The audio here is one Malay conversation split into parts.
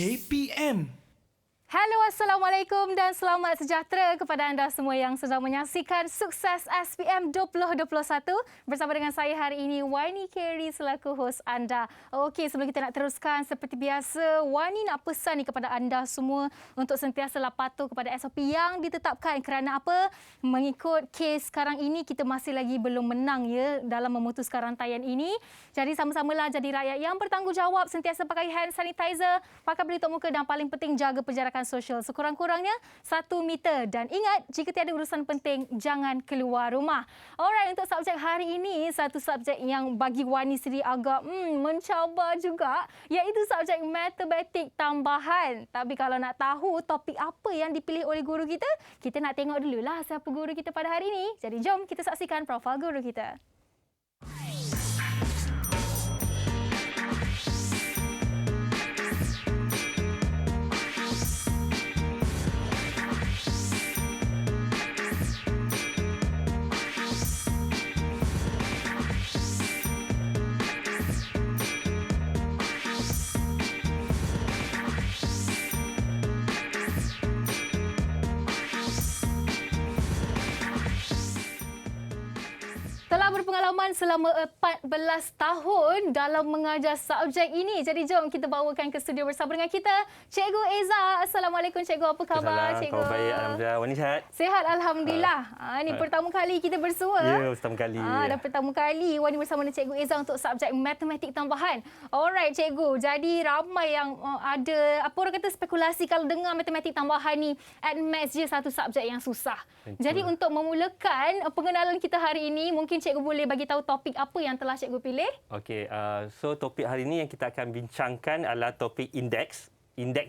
KPM. Halo, Assalamualaikum dan selamat sejahtera kepada anda semua yang sedang menyaksikan Sukses SPM 2021 bersama dengan saya hari ini, Wani Kerry selaku hos anda. Okey, sebelum kita nak teruskan, seperti biasa, Wani nak pesan ni kepada anda semua untuk sentiasalah patuh kepada SOP yang ditetapkan. Kerana apa? Mengikut kes sekarang ini, kita masih lagi belum menang ya dalam memutuskan rantaian ini. Jadi sama-samalah jadi rakyat yang bertanggungjawab, sentiasa pakai hand sanitizer, pakai pelitup muka dan paling penting jaga penjarakan sosial sekurang-kurangnya 1 meter. Dan ingat, jika tiada urusan penting, jangan keluar rumah. Alright, untuk subjek hari ini, satu subjek yang bagi Wani sendiri agak mencabar juga, iaitu subjek matematik tambahan. Tapi kalau nak tahu topik apa yang dipilih oleh guru kita nak tengok dululah siapa guru kita pada hari ini. Jadi jom kita saksikan profil guru kita. Telah berpengalaman selama 14 tahun dalam mengajar subjek ini. Jadi jom kita bawakan ke studio bersama dengan kita Cikgu Eza. Assalamualaikum Cikgu, apa khabar Cikgu? Khabar baik, alhamdulillah. Wani sihat? Sihat alhamdulillah. Ini pertama kali kita bersua. Ya, pertama kali. Dan pertama kali Wani bersama dengan Cikgu Eza untuk subjek matematik tambahan. Alright Cikgu, jadi ramai yang ada apa orang kata spekulasi kalau dengar matematik tambahan ni at maths je satu subjek yang susah. Betul. Jadi untuk memulakan pengenalan kita hari ini, mungkin Cikgu boleh bagi tahu topik apa yang telah Cikgu pilih? Okey, so topik hari ini yang kita akan bincangkan adalah topik indeks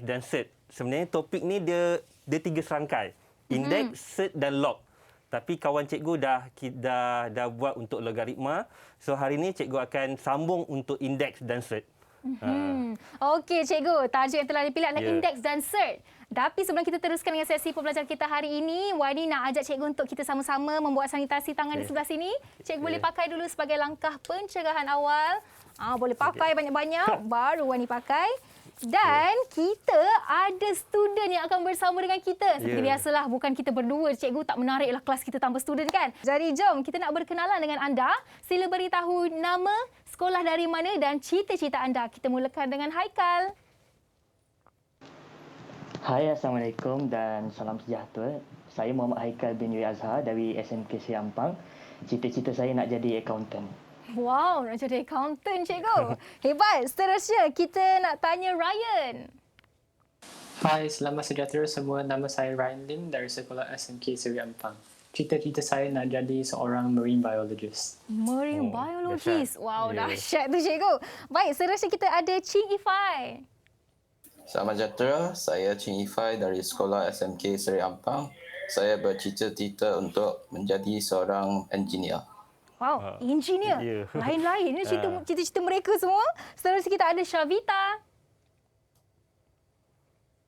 dan set. Sebenarnya topik ni dia 3 serangkai. Indeks, set dan log. Tapi kawan cikgu dah buat untuk logaritma. So hari ini cikgu akan sambung untuk indeks dan set. Okey Cikgu, tajuk yang telah dipilih adalah indeks dan set. Tapi sebelum kita teruskan dengan sesi pembelajaran kita hari ini, Wani nak ajak Cikgu untuk kita sama-sama membuat sanitasi tangan di sebelah sini. Cikgu boleh pakai dulu sebagai langkah pencegahan awal. Boleh pakai banyak-banyak, baru Wani pakai. Dan kita ada student yang akan bersama dengan kita. Seperti biasalah, bukan kita berdua. Cikgu tak menariklah kelas kita tanpa student kan. Jadi jom kita nak berkenalan dengan anda. Sila beritahu nama, sekolah dari mana dan cita-cita anda. Kita mulakan dengan Haikal. Hai, Assalamualaikum dan salam sejahtera. Saya Muhammad Haikal bin Yuri Azhar dari SMK Seri Ampang. Cita-cita saya nak jadi akauntan. Wow, nak jadi akauntan Cikgu. Hebat. Seterusnya kita nak tanya Ryan. Hai, selamat sejahtera semua. Nama saya Ryan Lim dari Sekolah SMK Seri Ampang. Cita-cita saya nak jadi seorang marine biologist. Marine biologist. Dahsyat. Wow, dahsyat tu Cikgu. Baik, seterusnya kita ada Ching Ifai. Selamat sejahtera, saya Ching Ifai dari Sekolah SMK Seri Ampang. Saya bercita-cita untuk menjadi seorang engineer. Wow, engineer. Lain-lain ya cita-cita mereka semua. Seterusnya kita ada Shavita.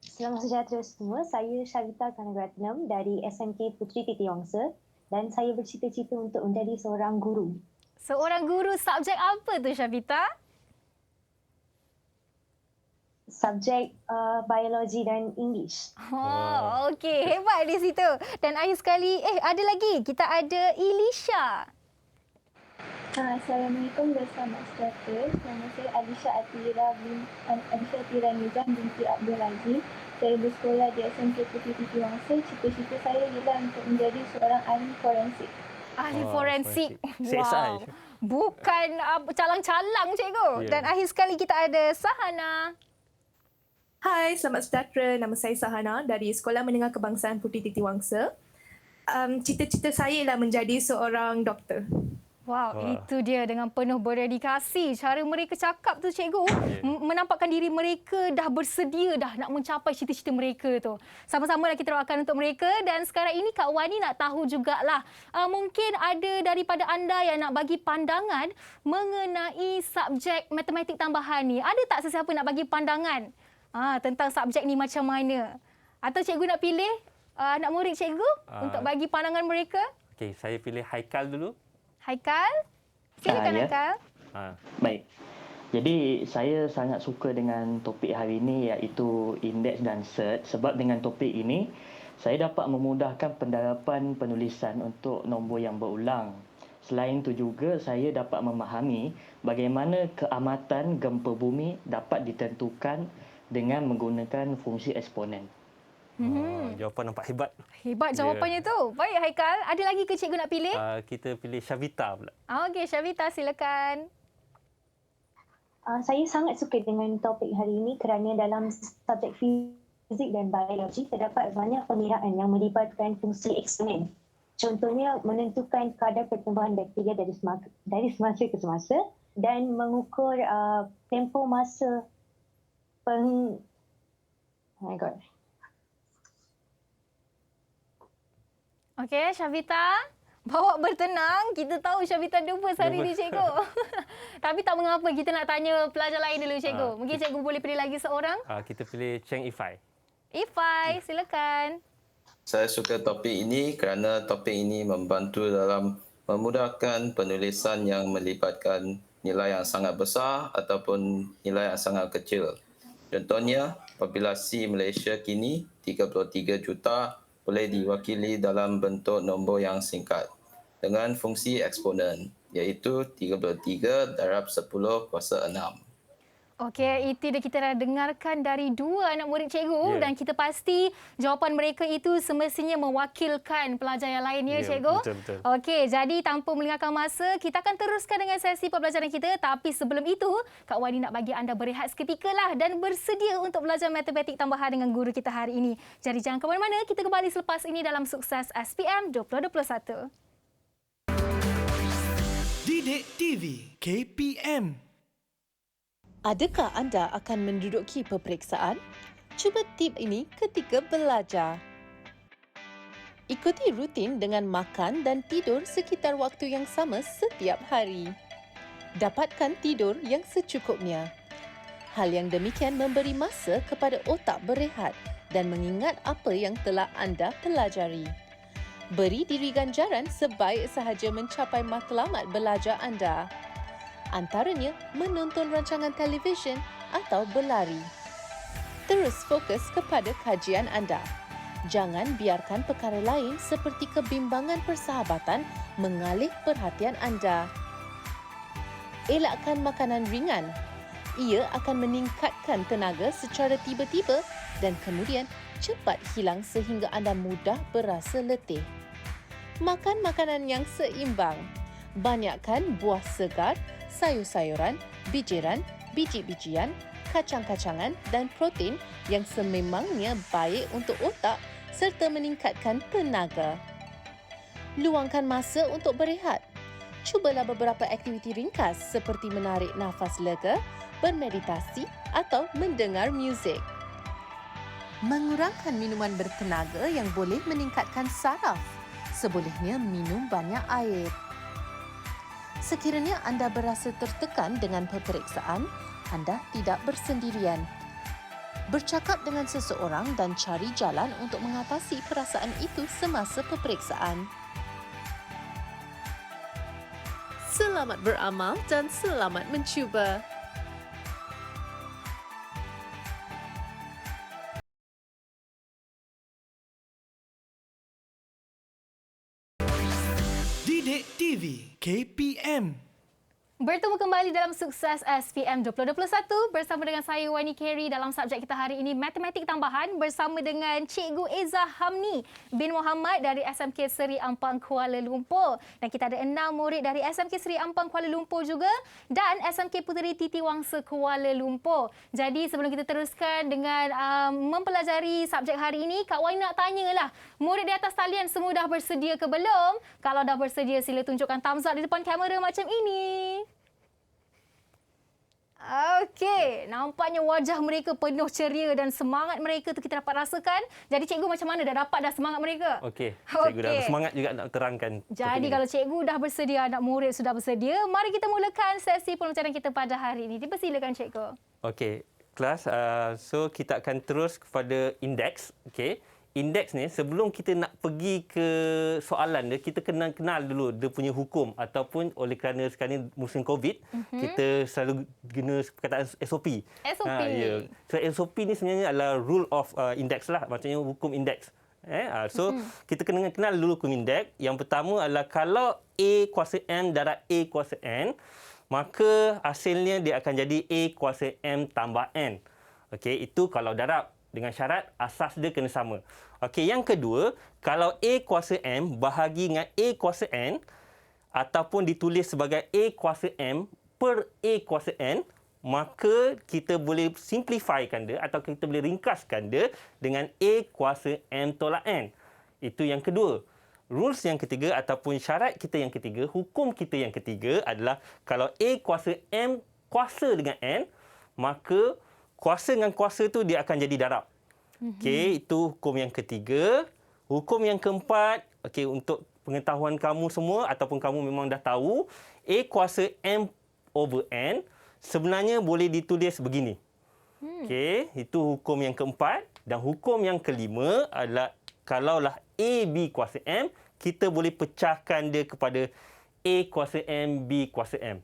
Selamat sejahtera semua. Saya Shavita Kanaratnam dari SMK Puteri Titiwangsa dan saya bercita-cita untuk menjadi seorang guru. Seorang guru subjek apa tu Shavita? Subjek biologi dan English. Okey, hebat di situ. Dan akhir sekali, ada lagi. Kita ada Elisha. Assalamualaikum dan selamat sejahtera. Nama saya Alisha Atira Nizam binti Abdul Aziz. Saya bersekolah di SMK Puteri Titiwangsa. Cita-cita saya ialah untuk menjadi seorang ahli forensik. Ahli forensik. CSI. Bukan calang-calang Cikgu. Dan akhir sekali kita ada Sahana. Hai, selamat sejahtera. Nama saya Sahana dari Sekolah Menengah Kebangsaan Puteri Titiwangsa. Cita-cita saya ialah menjadi seorang doktor. Wow, itu dia dengan penuh berdedikasi. Cara mereka cakap tu Cikgu, menampakkan diri mereka dah bersedia dah nak mencapai cita-cita mereka tu. Sama-sama lah kita doakan untuk mereka. Dan sekarang ini Kak Wani nak tahu jugalah, mungkin ada daripada anda yang nak bagi pandangan mengenai subjek matematik tambahan ni. Ada tak sesiapa nak bagi pandangan tentang subjek ni macam mana? Atau Cikgu nak pilih anak murid Cikgu untuk bagi pandangan mereka? Okey, saya pilih Haikal dulu. Haikal? Silakan Haikal. Baik. Jadi saya sangat suka dengan topik hari ini iaitu indeks dan cert sebab dengan topik ini saya dapat memudahkan pendarapan penulisan untuk nombor yang berulang. Selain itu juga saya dapat memahami bagaimana keamatan gempa bumi dapat ditentukan dengan menggunakan fungsi eksponen. Jawapan nampak hebat. Hebat jawapannya tu. Baik Haikal, ada lagi ke cikgu nak pilih? Kita pilih Syavita pula. Okey, Syavita silakan. Saya sangat suka dengan topik hari ini kerana dalam subjek fizik dan biologi terdapat banyak pengiraan yang melibatkan fungsi eksponen. Contohnya menentukan kadar pertumbuhan bakteria dari semasa ke semasa dan mengukur tempoh masa oh my god. Okey, Syavita. Bawa bertenang. Kita tahu Syavita nervous hari ni, cikgu. Tapi tak mengapa, kita nak tanya pelajar lain dulu, cikgu. Mungkin cikgu boleh pilih lagi seorang. Kita pilih Cheng Ifai. Ifai, silakan. Saya suka topik ini kerana topik ini membantu dalam memudahkan penulisan yang melibatkan nilai yang sangat besar ataupun nilai yang sangat kecil. Contohnya, populasi Malaysia kini 33 juta boleh diwakili dalam bentuk nombor yang singkat dengan fungsi eksponen iaitu 33 darab 10 kuasa 6. Okey, itu dia kita dah dengarkan dari dua anak murid cikgu dan kita pasti jawapan mereka itu semestinya mewakilkan pelajar yang lain ya, cikgu. Betul. Okey, jadi tanpa melengahkan masa, kita akan teruskan dengan sesi pembelajaran kita. Tapi sebelum itu, Kak Wani nak bagi anda berehat seketika lah dan bersedia untuk belajar matematik tambahan dengan guru kita hari ini. Jadi jangan ke mana-mana, kita kembali selepas ini dalam Sukses SPM 2021. Didik TV KPM. Adakah anda akan menduduki peperiksaan? Cuba tip ini ketika belajar. Ikuti rutin dengan makan dan tidur sekitar waktu yang sama setiap hari. Dapatkan tidur yang secukupnya. Hal yang demikian memberi masa kepada otak berehat dan mengingat apa yang telah anda pelajari. Beri diri ganjaran sebaik sahaja mencapai matlamat belajar anda. Antaranya menonton rancangan televisyen atau berlari. Terus fokus kepada kajian anda. Jangan biarkan perkara lain seperti kebimbangan persahabatan mengalih perhatian anda. Elakkan makanan ringan. Ia akan meningkatkan tenaga secara tiba-tiba dan kemudian cepat hilang sehingga anda mudah berasa letih. Makan makanan yang seimbang. Banyakkan buah segar, sayur-sayuran, bijiran, biji-bijian, kacang-kacangan dan protein yang sememangnya baik untuk otak serta meningkatkan tenaga. Luangkan masa untuk berehat. Cubalah beberapa aktiviti ringkas seperti menarik nafas lega, bermeditasi atau mendengar muzik. Mengurangkan minuman bertenaga yang boleh meningkatkan saraf. Sebolehnya minum banyak air. Sekiranya anda berasa tertekan dengan peperiksaan, anda tidak bersendirian. Bercakap dengan seseorang dan cari jalan untuk mengatasi perasaan itu semasa peperiksaan. Selamat beramal dan selamat mencuba. Didik TV KPM. Bertemu kembali dalam Sukses SPM 2021 bersama dengan saya Wani Carey dalam subjek kita hari ini Matematik Tambahan bersama dengan Cikgu Eza Hamni bin Muhammad dari SMK Seri Ampang Kuala Lumpur. Dan kita ada 6 murid dari SMK Seri Ampang Kuala Lumpur juga dan SMK Puteri Titi Wangsa Kuala Lumpur. Jadi sebelum kita teruskan dengan mempelajari subjek hari ini, Kak Wani nak tanyalah, murid di atas talian semua dah bersedia ke belum? Kalau dah bersedia, sila tunjukkan thumbs up di depan kamera macam ini. Okey, nampaknya wajah mereka penuh ceria dan semangat mereka tu kita dapat rasakan. Jadi cikgu macam mana dah dapat dah semangat mereka? Okey, cikgu dah bersemangat juga nak terangkan. Jadi kalau cikgu dah bersedia, anak murid sudah bersedia, mari kita mulakan sesi pembelajaran kita pada hari ini. Dipersilakan cikgu. Okey, kelas, so kita akan terus kepada indeks. Okey, indeks ni sebelum kita nak pergi ke soalan dia, kita kena kenal dulu dia punya hukum ataupun oleh kerana sekarang ni musim COVID, kita selalu guna perkataan SOP. SOP. Ya. So SOP ni sebenarnya adalah rule of index lah, maksudnya hukum indeks. So kita kena kenal dulu hukum indeks. Yang pertama adalah kalau A kuasa M darab A kuasa N, maka hasilnya dia akan jadi A kuasa M tambah N. Okey, itu kalau darab. Dengan syarat asas dia kena sama. Okey, yang kedua, kalau A kuasa M bahagi dengan A kuasa N ataupun ditulis sebagai A kuasa M per A kuasa N, maka kita boleh simplifykan dia atau kita boleh ringkaskan dia dengan A kuasa M tolak N. Itu yang kedua. Rules yang ketiga ataupun syarat kita yang ketiga, hukum kita yang ketiga adalah kalau A kuasa M kuasa dengan N, maka kuasa dengan kuasa tu dia akan jadi darab. Okey, itu hukum yang ketiga. Hukum yang keempat, okey, untuk pengetahuan kamu semua ataupun kamu memang dah tahu, A kuasa M over N sebenarnya boleh ditulis begini. Okey, itu hukum yang keempat. Dan hukum yang kelima adalah kalaulah A B kuasa M, kita boleh pecahkan dia kepada A kuasa M B kuasa M.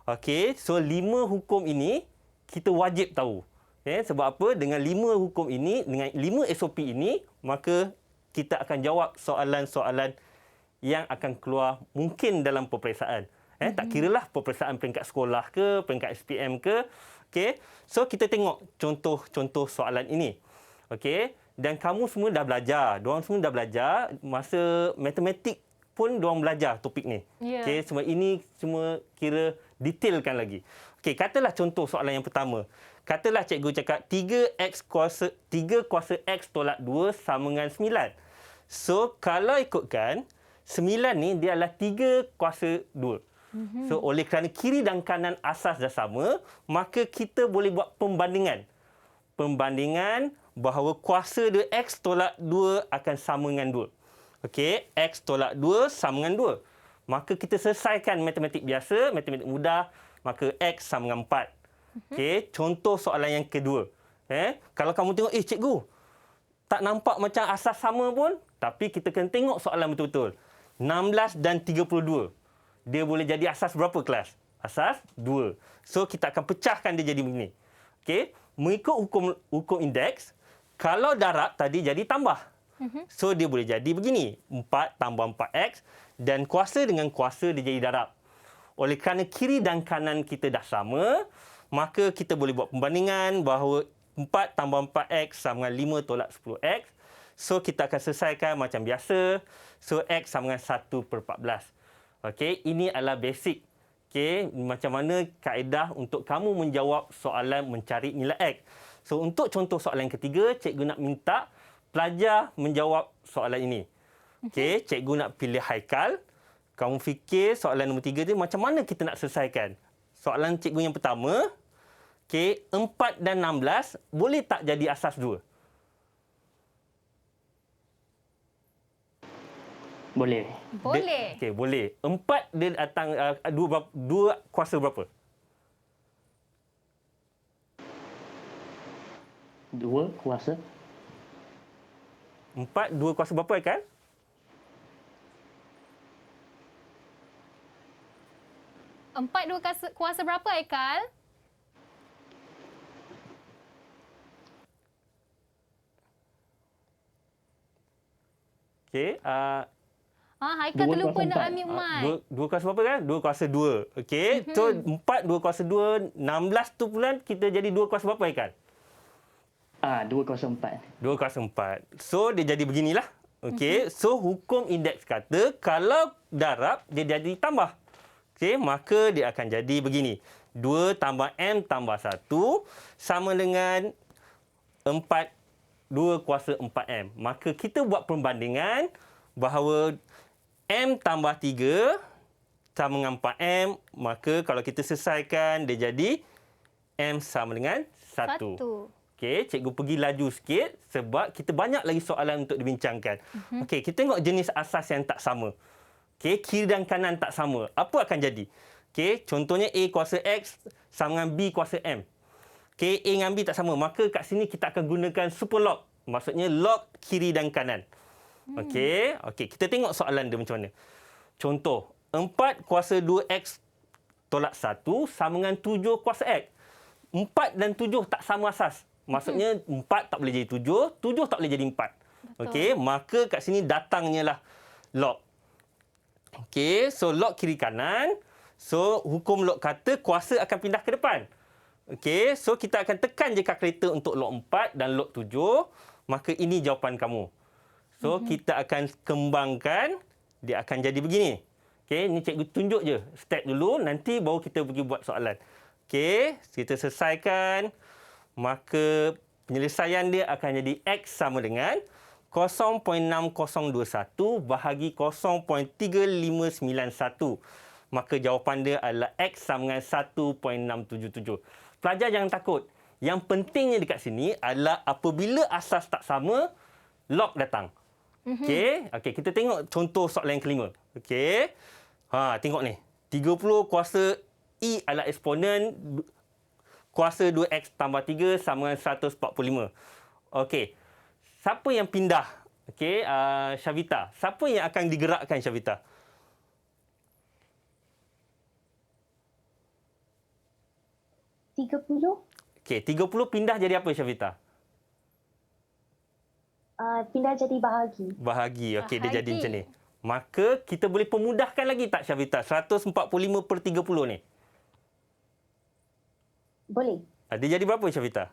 Okey, so 5 hukum ini kita wajib tahu. Sebab apa? Dengan 5 hukum ini, dengan 5 SOP ini, maka kita akan jawab soalan-soalan yang akan keluar mungkin dalam peperiksaan. Tak kiralah peperiksaan peringkat sekolah ke, peringkat SPM ke. Okey. So kita tengok contoh-contoh soalan ini. Okey. Dan kamu semua dah belajar. Diorang semua dah belajar. Masa matematik pun diorang belajar topik ni. Yeah. Okey. Semua ini semua kira detailkan lagi. Okey, katalah contoh soalan yang pertama. Katalah cikgu cakap 3 kuasa X tolak 2 sama dengan 9. So, kalau ikutkan, 9 ni dia adalah 3 kuasa 2. So, oleh kerana kiri dan kanan asas dah sama, maka kita boleh buat perbandingan. Perbandingan bahawa kuasa dia X tolak 2 akan sama dengan 2. Okey, X tolak 2 sama dengan 2. Maka kita selesaikan matematik biasa, matematik mudah, maka X sama dengan 4. Okey, contoh soalan yang kedua. Kalau kamu tengok, cikgu, tak nampak macam asas sama pun, tapi kita kena tengok soalan betul-betul. 16 dan 32. Dia boleh jadi asas berapa kelas? Asas 2. So, kita akan pecahkan dia jadi begini. Okey, mengikut hukum indeks, kalau darab tadi jadi tambah. So, dia boleh jadi begini. 4 tambah 4X dan kuasa dengan kuasa dia jadi darab. Oleh kerana kiri dan kanan kita dah sama, maka kita boleh buat perbandingan bahawa 4 tambah 4X sama dengan 5 tolak 10X. So, kita akan selesaikan macam biasa. So, X sama dengan 1/14. Okey, ini adalah basic. Okey, macam mana kaedah untuk kamu menjawab soalan mencari nilai X. So, untuk contoh soalan ketiga, cikgu nak minta pelajar menjawab soalan ini. Okey, cikgu nak pilih Haikal. Kamu fikir soalan nombor 3 tu macam mana kita nak selesaikan? Soalan cikgu yang pertama, okey, 4 dan 16 boleh tak jadi asas 2? Boleh. Boleh. Okey, boleh. 4 dia datang 2 kuasa berapa? 2 kuasa. 4 2 kuasa berapa kan? 4 2 kuasa berapa, Aikal? Okey, Haikal terlupa nak ambil mic. 2 kuasa berapa kan? 2 kuasa 2. Okey, so 4 2 kuasa 2, 16 tu pula kita jadi 2 kuasa berapa, Haikal? 2 kuasa 4. 2 kuasa 4. So, dia jadi beginilah. Okey, so hukum indeks kata kalau darab dia jadi tambah. Okey, maka dia akan jadi begini. 2 tambah M tambah 1 sama dengan 2 kuasa 4M. Maka kita buat perbandingan bahawa M tambah 3 sama dengan 4M. Maka kalau kita selesaikan, dia jadi M sama dengan 1. Okey, cikgu pergi laju sikit sebab kita banyak lagi soalan untuk dibincangkan. Okey, kita tengok jenis asas yang tak sama. Okey, kiri dan kanan tak sama. Apa akan jadi? Okey, contohnya A kuasa X sama dengan B kuasa M. Okey, A dengan B tak sama. Maka kat sini kita akan gunakan super log. Maksudnya log kiri dan kanan. Okey, kita tengok soalan dia macam mana. Contoh, 4 kuasa 2x tolak 1 sama dengan 7 kuasa x. 4 dan 7 tak sama asas. Maksudnya 4 tak boleh jadi 7, 7 tak boleh jadi 4. Okey, maka kat sini datangnya lah log. Okey, so log kiri kanan. So hukum log kata kuasa akan pindah ke depan. Okey, so kita akan tekan je kalkulator untuk log 4 dan log 7, maka ini jawapan kamu. So kita akan kembangkan, dia akan jadi begini. Okey, ni cikgu tunjuk je step dulu, nanti baru kita pergi buat soalan. Okey, kita selesaikan, maka penyelesaian dia akan jadi X sama dengan 0.6021 bahagi 0.3591. Maka jawapan dia adalah X sama dengan 1.677. Pelajar jangan takut. Yang pentingnya dekat sini adalah apabila asas tak sama, log datang. Okey, kita tengok contoh soalan yang kelima. Okey. Tengok ni. 30 kuasa E adalah eksponen kuasa 2x tambah 3 sama dengan 145. Okey. Siapa yang pindah? Okey, Syavita. Siapa yang akan digerakkan, Syavita? Okey, 30 pindah jadi apa, Syavita? Pindah jadi bahagi. Bahagi. Okey, dia jadi macam ni. Maka kita boleh pemudahkan lagi tak, Syavita? 145 per 30 ni. Boleh. Dia jadi berapa, Syavita?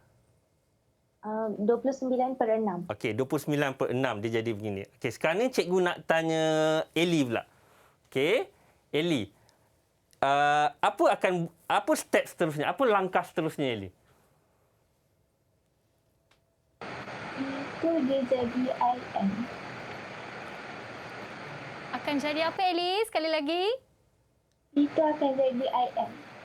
29 per 6. Okey, 29 per 6 dia jadi begini. Okey, sekarang ni cikgu nak tanya Eli pula. Okey, Eli. Apa step seterusnya? Apa langkah seterusnya, Eli? Itu dia jadi IM. Akan jadi apa, Eli? Sekali lagi. Itu akan jadi IM.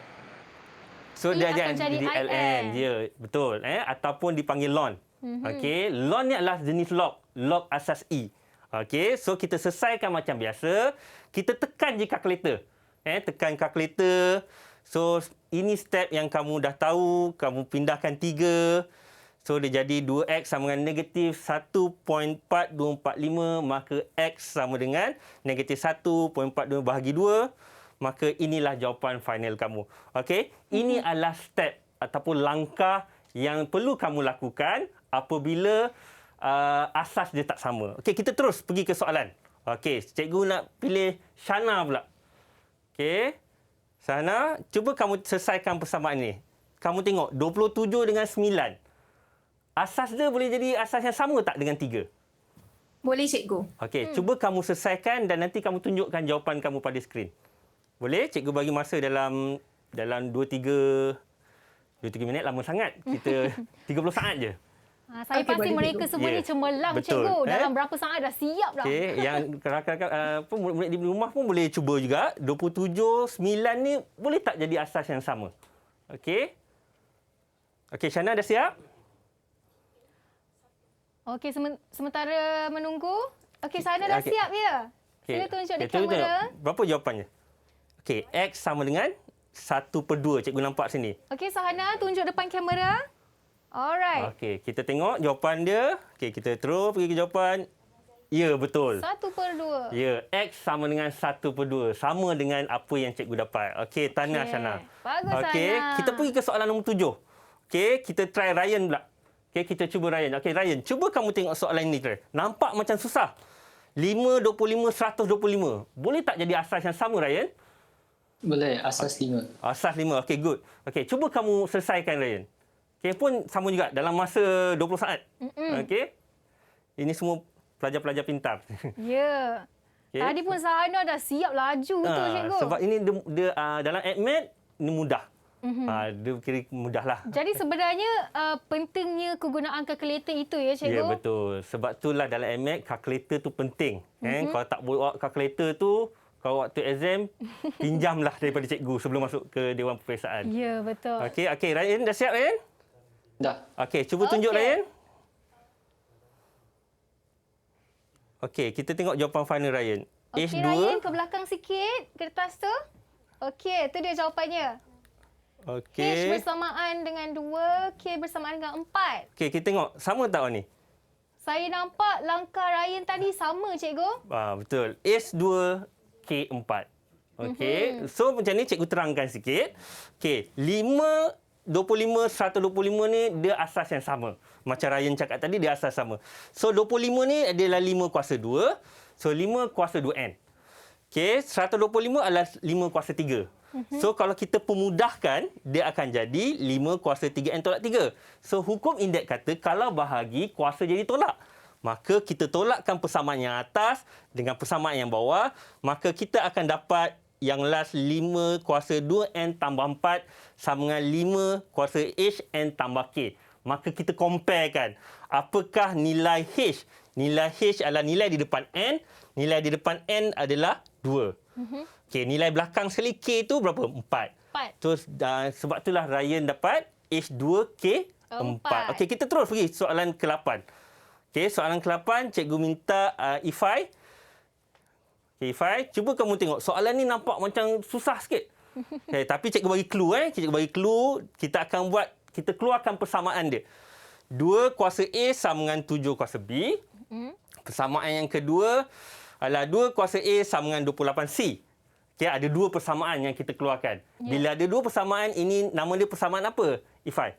So dia akan jadi LN. Ya, betul. Ataupun dipanggil LON. Okey, LON ni adalah jenis log. Log asas E. Okey, so kita selesaikan macam biasa. Kita tekan je kalkulator. Tekan kalkulator. So ini step yang kamu dah tahu. Kamu pindahkan 3. So dia jadi 2x sama dengan negatif 1.4245. Maka x sama dengan negatif 1.42 bahagi 2. Maka inilah jawapan final kamu. Okey, ini adalah step ataupun langkah yang perlu kamu lakukan apabila asas dia tak sama. Okey, kita terus pergi ke soalan. Okey, cikgu nak pilih Shana pula. Okey, Shana, cuba kamu selesaikan persamaan ni. Kamu tengok 27 dengan 9. Asas dia boleh jadi asas yang sama tak dengan 3? Boleh, cikgu. Okey, cuba kamu selesaikan dan nanti kamu tunjukkan jawapan kamu pada skrin. Boleh? Cikgu bagi masa dalam 2-3 minit, lama sangat. Kita 30 saat je. Saya pasti mereka semua ni cemerlang, cikgu. Dalam berapa saat dah siap dah. Okey, yang rakan-rakan murid di rumah pun boleh cuba juga. 27, 9 ni boleh tak jadi asas yang sama? Okey. Okey, Shana dah siap? Okey, sementara menunggu. Okey, Shana dah siap ya? Sila tunjuk di kamera. Berapa jawapannya? Okey, X sama dengan 1/2. Cikgu nampak sini. Okey, Sahana tunjuk depan kamera. Alright. Okey, kita tengok jawapan dia. Okey, kita terus pergi ke jawapan. Ya, betul. 1/2. Ya, X sama dengan 1/2. Sama dengan apa yang cikgu dapat. Okey, tahniah Shana. Bagus, Okey, Shana. kita pergi ke soalan nombor 7. Okey, kita try Ryan pula. Okey, kita cuba Ryan. Okey, Ryan, cuba kamu tengok soalan ini. Nampak macam susah. 5, 25, 125. Boleh tak jadi asas yang sama, Ryan? Boleh, asas 5. Asas 5. Okey, good. Okey, cuba kamu selesaikan, Ryan. Okey, pun sama juga dalam masa 20 saat. Okey. Ini semua pelajar-pelajar pintar. Ya. Okay. Tadi pun Sahana dah siap laju tu, cikgu. Sebab ini dia dalam AdMed ini mudah. Dia kira mudahlah. Jadi sebenarnya pentingnya kegunaan kalkulator itu ya, cikgu? Ya, betul. Sebab itulah dalam AdMed kalkulator tu penting. Kalau tak bawa kalkulator tu, kalau waktu exam, pinjamlah daripada cikgu sebelum masuk ke Dewan Peperiksaan. Ya, betul. Okey, Ryan dah siap, Ryan? Dah. Okey, cuba tunjuk, Ryan. Okey, kita tengok jawapan final Ryan. Okey, H2. Ryan ke belakang sikit kertas tu. Okey, tu dia jawapannya. Okey. H bersamaan dengan 2, K bersamaan dengan 4. Okey, kita tengok. Sama tak ni? Saya nampak langkah Ryan tadi sama, cikgu. Betul. H2, K4. Okey. So macam ni cikgu terangkan sikit. Okey, 25, 125 ni dia asas yang sama. Macam Ryan cakap tadi, dia asas sama. So 25 ni adalah 5 kuasa 2. So 5 kuasa 2N. Okey, 125 adalah 5 kuasa 3. So kalau kita pemudahkan, dia akan jadi 5 kuasa 3N tolak 3. So hukum indeks kata kalau bahagi kuasa jadi tolak. Maka kita tolakkan persamaan yang atas dengan persamaan yang bawah. Maka kita akan dapat yang last 5 kuasa 2N tambah 4 sama dengan 5 kuasa HN tambah K. Maka kita comparekan. Apakah nilai H? Nilai H adalah nilai di depan N. Nilai di depan N adalah 2. Okey, nilai belakang sekali K tu berapa? 4. So, sebab itulah Ryan dapat H2K4. Okey, kita terus pergi soalan ke-8. Okey, soalan ke-8 cikgu minta Ifai. Okay, Ifai, cuba kamu tengok. Soalan ni nampak macam susah sikit. Okay, tapi cikgu bagi clue. Cikgu bagi clue. Kita keluarkan persamaan dia. 2 kuasa A sama dengan 7 kuasa B. Persamaan yang kedua adalah 2 kuasa A sama dengan 28C. Okay, ada 2 persamaan yang kita keluarkan. Bila ada 2 persamaan, ini nama dia persamaan apa, Ifai?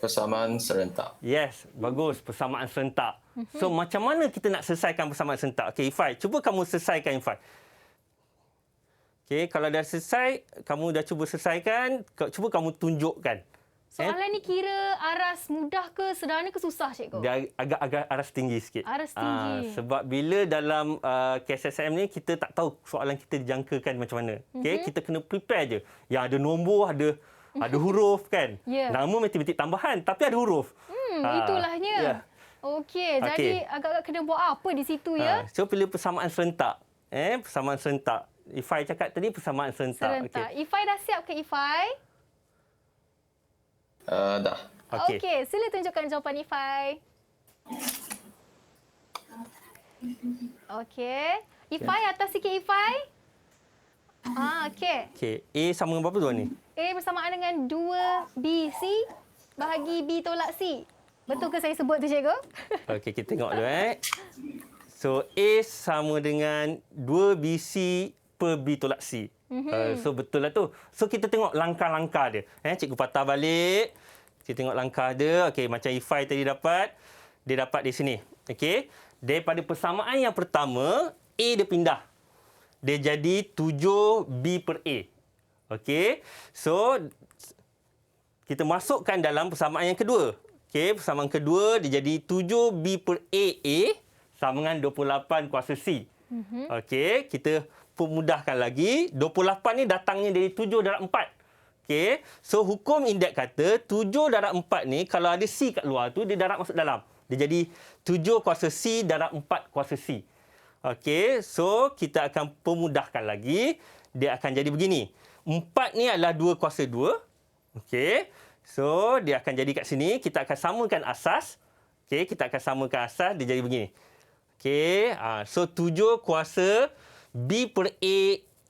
Persamaan serentak. Yes, bagus. Persamaan serentak. So, macam mana kita nak selesaikan persamaan serentak? Okey, Ifai, cuba kamu selesaikan, Ifai. Okey, kalau dah selesai, kamu dah cuba selesaikan, cuba kamu tunjukkan. Soalan ni kira aras mudah ke, sederhana ke susah, cikgu? Dia agak-agak aras tinggi sikit. Aras tinggi. Sebab bila dalam KSSM ni, kita tak tahu soalan kita dijangkakan macam mana. Okey, kita kena prepare je. Yang ada nombor, ada huruf kan. Nama matematik tambahan tapi ada huruf. Itulahnya. Okey, jadi agak-agak kena buat apa di situ ya? So pilih persamaan serentak. Persamaan serentak. Ifai cakap tadi persamaan serentak. Okay. Ifai dah siap ke Ifai? Dah. Okey, sila tunjukkan jawapan Ifai. Okey. Ifai atas sikit Ifai. Okey. Okey, A sama dengan berapa tu ni? A bersamaan dengan 2BC bahagi B tolak C. Betul ke saya sebut tu, cikgu? Okey, kita tengok dulu. So, A sama dengan 2BC per B tolak C. So, betul lah tu. So, kita tengok langkah-langkah dia. Cikgu patah balik. Kita tengok langkah dia. Okey, macam Ifai tadi dapat. Dia dapat di sini. Okey. Daripada persamaan yang pertama, A dia pindah. Dia jadi 7B per A. Okey. So, kita masukkan dalam persamaan yang kedua. Okey, persamaan kedua dia jadi 7B per AA sama dengan 28 kuasa C. Okey, kita pemudahkan lagi. 28 ni datangnya dari 7 darab 4. Okey, so hukum indeks kata 7 darab 4 ni kalau ada C kat luar tu, dia darab masuk dalam. Dia jadi 7 kuasa C darab 4 kuasa C. Okey, so kita akan pemudahkan lagi. Dia akan jadi begini. 4 ni adalah 2 kuasa 2. Okey. So, dia akan jadi kat sini. Kita akan samakan asas. Okey, kita akan samakan asas. Dia jadi begini. Okey. So, 7 kuasa B per A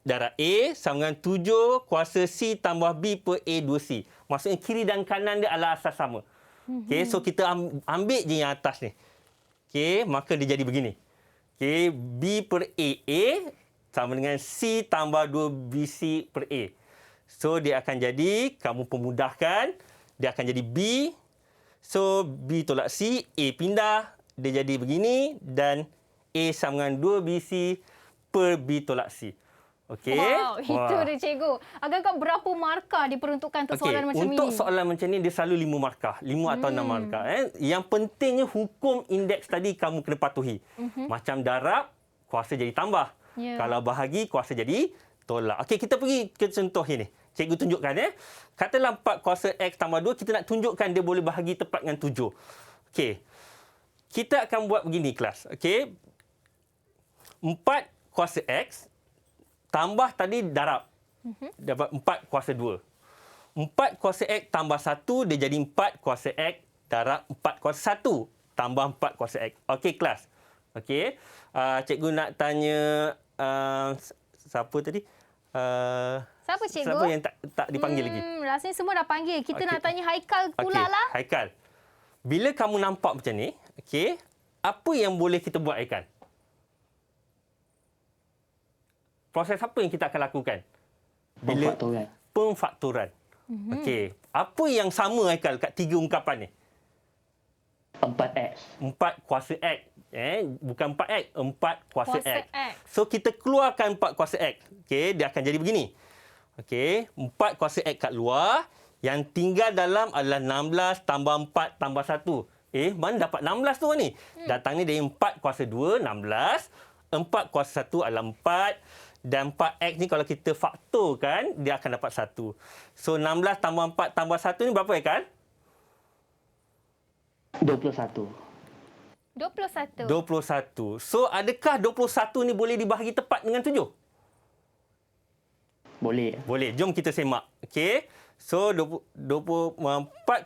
darab A sama dengan 7 kuasa C tambah B per A 2C. Maksudnya kiri dan kanan dia adalah asas sama. Okey, so kita ambil je yang atas ni. Okey, maka dia jadi begini. Okey, B per AA sama dengan C tambah 2BC per A. So, dia akan jadi, kamu pemudahkan, dia akan jadi B. So, B tolak C, A pindah, dia jadi begini dan A sama dengan 2BC per B tolak C. Okey. Wow, itu dia cikgu. Agak-agak berapa markah diperuntukkan untuk soalan macam ini? Untuk soalan macam ni, dia selalu 5 markah. 5 atau 6 markah. Yang pentingnya hukum indeks tadi kamu kena patuhi. Macam darab, kuasa jadi tambah. Kalau bahagi, kuasa jadi tolak. Okey, kita pergi ke contoh ini. Cikgu tunjukkan Katalah 4 kuasa X tambah 2, kita nak tunjukkan dia boleh bahagi tepat dengan 7. Okey. Kita akan buat begini kelas. Okey. 4 kuasa X tambah tadi darab. Dapat 4 kuasa 2. 4 kuasa X tambah 1, dia jadi 4 kuasa X darab 4 kuasa 1 tambah 4 kuasa X. Okey kelas. Okey. Cikgu nak tanya siapa tadi? Siapa cikgu? Siapa yang tak dipanggil lagi? Rasanya semua dah panggil. Kita nak tanya Haikal pula lah. Haikal. Bila kamu nampak macam ni, okey, apa yang boleh kita buat, Haikal? Proses apa yang kita akan lakukan? Pemfaktoran. Pemfaktoran. Okey. Apa yang sama, Haikal, kat 3 ungkapan ni? 4X. 4 kuasa X. Bukan 4X, 4 kuasa Kuasa X. X. So, kita keluarkan 4 kuasa X. Okey, dia akan jadi begini. Okey, 4 kuasa X kat luar. Yang tinggal dalam adalah 16 tambah 4 tambah 1. Mana dapat 16 tu ni? Datang ni dari 4 kuasa 2, 16. 4 kuasa 1 adalah 4. Dan 4X ni kalau kita faktorkan, dia akan dapat 1. So, 16 tambah 4 tambah 1 ni berapa, Haikal? 21. 21. So, adakah 21 ni boleh dibahagi tepat dengan 7? Boleh. Boleh. Jom kita semak. Okey. So, 4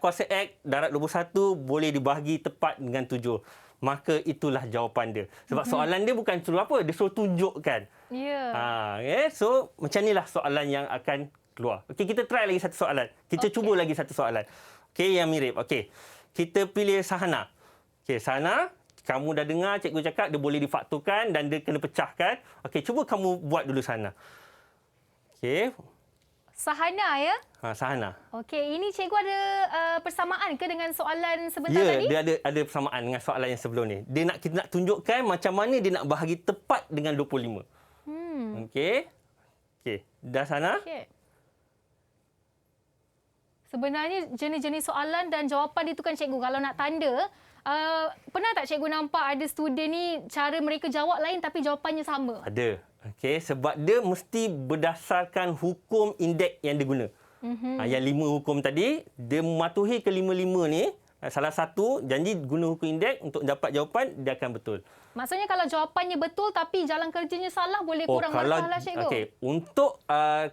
kuasa X darab 21 boleh dibahagi tepat dengan 7. Maka itulah jawapan dia. Sebab soalan dia bukan suruh apa, dia suruh tunjukkan. Ya. So, macam inilah soalan yang akan keluar. Okey, kita try lagi satu soalan. Kita cuba lagi satu soalan. Okey, yang mirip. Okey. Kita pilih Sahana. Okey, Sahana, kamu dah dengar cikgu cakap dia boleh difaktorkan dan dia kena pecahkan. Okey, cuba kamu buat dulu Sahana. Okey. Sahana ya? Sahana. Okey, ini cikgu ada persamaan ke dengan soalan sebentar Ya, tadi? dia ada persamaan dengan soalan yang sebelum ni. Kita nak tunjukkan macam mana dia nak bahagi tepat dengan 25. Okey. Okey, dah sana? Okey. Sebenarnya jenis-jenis soalan dan jawapan dia tu kan cikgu, kalau nak tanda, pernah tak cikgu nampak ada student ni cara mereka jawab lain tapi jawapannya sama? Ada. Okey, sebab dia mesti berdasarkan hukum indeks yang diguna. Yang 5 hukum tadi, dia mematuhi ke 5-5 ni, salah satu janji guna hukum indeks untuk dapat jawapan, dia akan betul. Maksudnya kalau jawapannya betul tapi jalan kerjanya salah, boleh kurang markah lah cikgu? Okey, untuk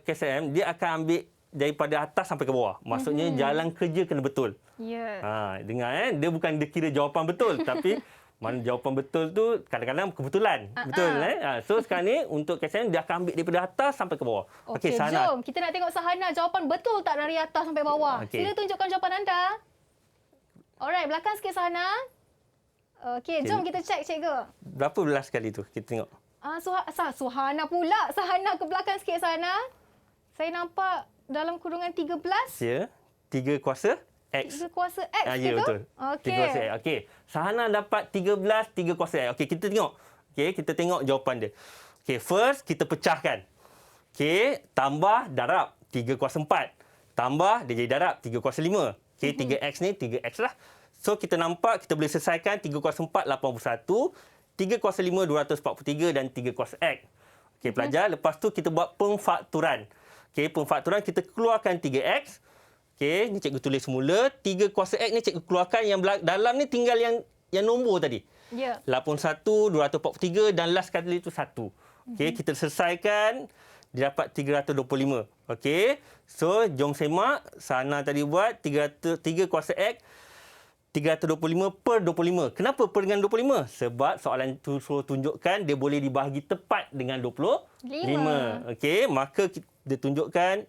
KSM, dia akan ambil daripada atas sampai ke bawah. Maksudnya jalan kerja kena betul. Ya. Dengar dia bukan dia kira jawapan betul tapi mana jawapan betul tu kadang-kadang kebetulan. Betul So sekarang ni untuk KSM dia akan ambil daripada atas sampai ke bawah. Okey, Sahana. jom kita nak tengok Sahana jawapan betul tak dari atas sampai bawah. Sila tunjukkan jawapan anda. Alright, belakang sikit Sahana. Okey, jom kita check cikgu. Berapa belas kali tu? Kita tengok. Sahana pula. Sahana ke belakang sikit Sahana. Saya nampak dalam kurungan 13. Ya. 3 kuasa X. 3 kuasa X Ya, betul. Okey. 3 kuasa X. Okey. Sahana dapat 13, 3 kuasa X. Okey, kita tengok. Okey, kita tengok jawapan dia. Okey, first kita pecahkan. Okey, tambah darab 3 kuasa 4. Tambah dia jadi darab 3 kuasa 5. Okey, 3X ni 3X lah. So, kita nampak kita boleh selesaikan 3 kuasa 4, 81. 3 kuasa 5, 243 dan 3 kuasa X. Okey, pelajar. Lepas tu kita buat pemfaktoran. Okey, pemfaktoran kita keluarkan 3X. Okey, ni cikgu tulis semula. 3 kuasa X ni cikgu keluarkan, yang dalam ni tinggal yang nombor tadi. Ya. 81, 243 dan last kali itu 1. Okey, kita selesaikan. Dia dapat 325. Okey, so jom semak. Sana tadi buat 3 kuasa X. 325 per 25. Kenapa per dengan 25? Sebab soalan tu suruh tunjukkan dia boleh dibahagi tepat dengan 25. Okey, maka dia tunjukkan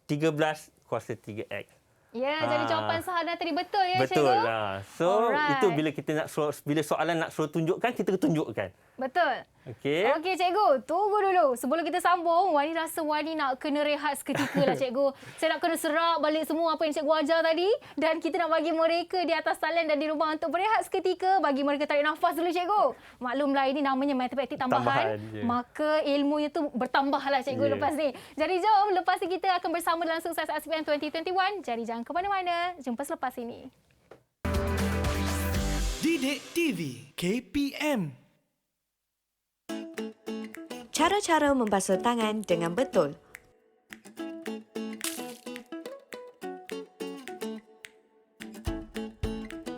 13 kuasa 3X. Ya, jadi jawapan Sahana tadi betul ya betul. cikgu? So, itu bila kita nak bila soalan nak suruh tunjukkan, kita tunjukkan. Betul. Okey. Okey cikgu, tunggu dulu. Sebelum kita sambung, Wani rasa Wani nak kena rehat seketika lah cikgu. Saya nak kena serap balik semua apa yang cikgu ajar tadi. Dan kita nak bagi mereka di atas talian dan di rumah untuk berehat seketika. Bagi mereka tarik nafas dulu cikgu. Maklumlah ini namanya matematik tambahan. Maka ilmunya tu bertambah lah cikgu lepas ni. Jadi jom, lepas ni kita akan bersama dalam Sukses SPM 2021. Jadi jangan ke mana-mana. Jumpa selepas ini. Didik TV KPM. Cara-cara membasuh tangan dengan betul.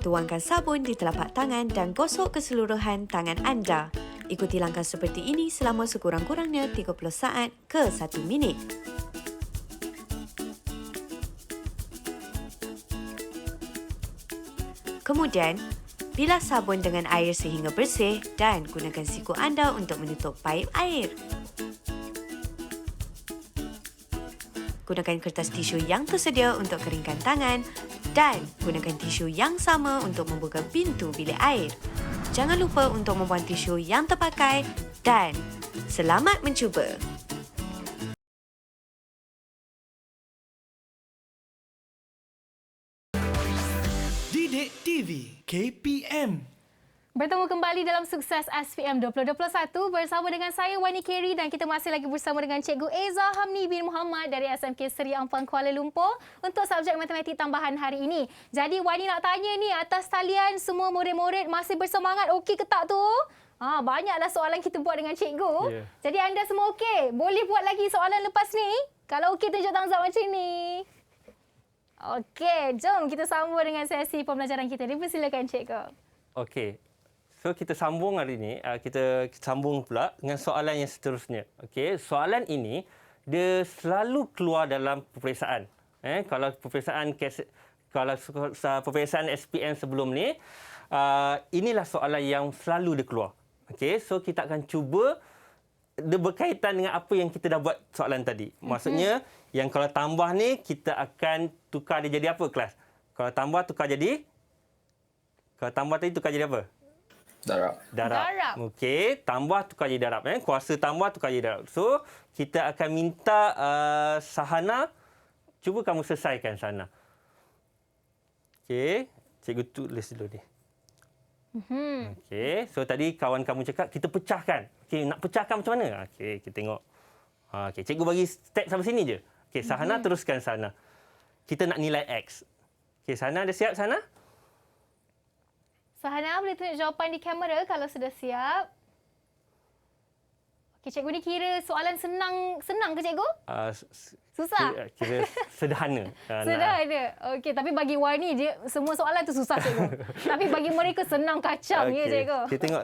Tuangkan sabun di telapak tangan dan gosok keseluruhan tangan anda. Ikuti langkah seperti ini selama sekurang-kurangnya 30 saat ke 1 minit. Kemudian, bilas sabun dengan air sehingga bersih dan gunakan siku anda untuk menutup paip air. Gunakan kertas tisu yang tersedia untuk keringkan tangan Dan gunakan tisu yang sama untuk membuka pintu bilik air. Jangan lupa untuk membuang tisu yang terpakai dan selamat mencuba. Didik TV KPM. Bertemu kembali dalam Sukses SPM 2021 bersama dengan saya Wani Kerry dan kita masih lagi bersama dengan Cikgu Eza Hamni bin Muhammad dari SMK Seri Ampang Kuala Lumpur untuk subjek matematik tambahan hari ini. Jadi Wani nak tanya ni, atas talian semua murid-murid masih bersemangat okey ke tak tu? Banyaklah soalan kita buat dengan cikgu. Yeah. Jadi anda semua okey? Boleh buat lagi soalan lepas ni? Kalau okey tunjuk thumbs up macam ni. Okey, jom kita sambung dengan sesi pembelajaran kita. Dipersilakan cikgu. Okey. So kita sambung hari ini, kita sambung pula dengan soalan yang seterusnya. Okey, soalan ini dia selalu keluar dalam peperiksaan. Kalau peperiksaan SPM sebelum ni, inilah soalan yang selalu dia keluar. Okey, so kita akan cuba dia berkaitan dengan apa yang kita dah buat soalan tadi. Maksudnya yang kalau tambah ni kita akan tukar dia jadi apa kelas? Kalau tambah tukar jadi tadi tukar jadi apa? Darab. Okey, tambah tukar jadi darab. Kuasa tambah tukar jadi darab. So, kita akan minta Sahana, cuba kamu selesaikan Sahana. Okey, cikgu tulis dulu ni. Okey, so tadi kawan kamu cakap kita pecahkan. Okey, nak pecahkan macam mana? Okey, kita tengok. Okey, cikgu bagi step sampai sini je. Okey, Sahana teruskan Sahana. Kita nak nilai X. Okey, Sahana dah siap Sahana? Sahana boleh tunjuk jawapan di kamera kalau sudah siap. Okey, cikgu ni kira soalan senang ke cikgu? Susah? Kira sederhana. Sederhana. Okey, tapi bagi Wani dia semua soalan tu susah cikgu. Tapi bagi mereka senang kacang ya cikgu. Kita tengok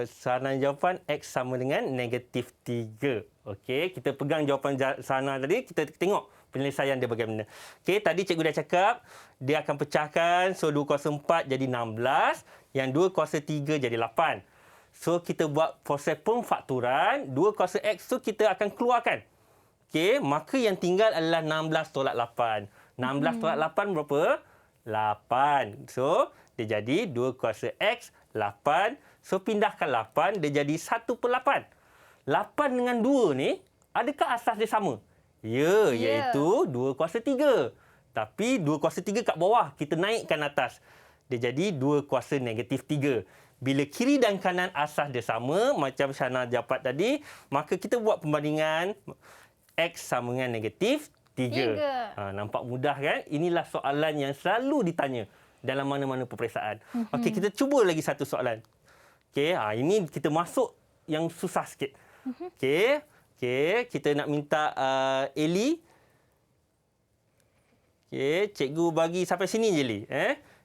Sahana jawapan X sama dengan -3. Okey, kita pegang jawapan Sahana tadi, kita tengok penyelesaian dia bagaimana. Okey, tadi cikgu dah cakap dia akan pecahkan, so 2 kuasa 4 jadi 16, yang 2 kuasa 3 jadi 8. So kita buat proses pemfakturan, 2 kuasa X tu kita akan keluarkan. Okey, maka yang tinggal adalah 16 tolak 8. 16 tolak 8 berapa? 8. So dia jadi 2 kuasa X 8. So pindahkan 8, dia jadi 1/8. 8 dengan 2 ni, adakah asas dia sama? Ya, iaitu 2 kuasa 3. Tapi 2 kuasa 3 kat bawah, kita naikkan atas. Dia jadi 2 kuasa -3. Bila kiri dan kanan asas dia sama, macam Syana dapat tadi, maka kita buat pembandingan X sama dengan -3. Nampak mudah kan? Inilah soalan yang selalu ditanya dalam mana-mana peperiksaan. Okey, kita cuba lagi satu soalan. Okey, ini kita masuk yang susah sikit. Okey, kita nak minta Eli. Okey, cikgu bagi sampai sini je, Eli.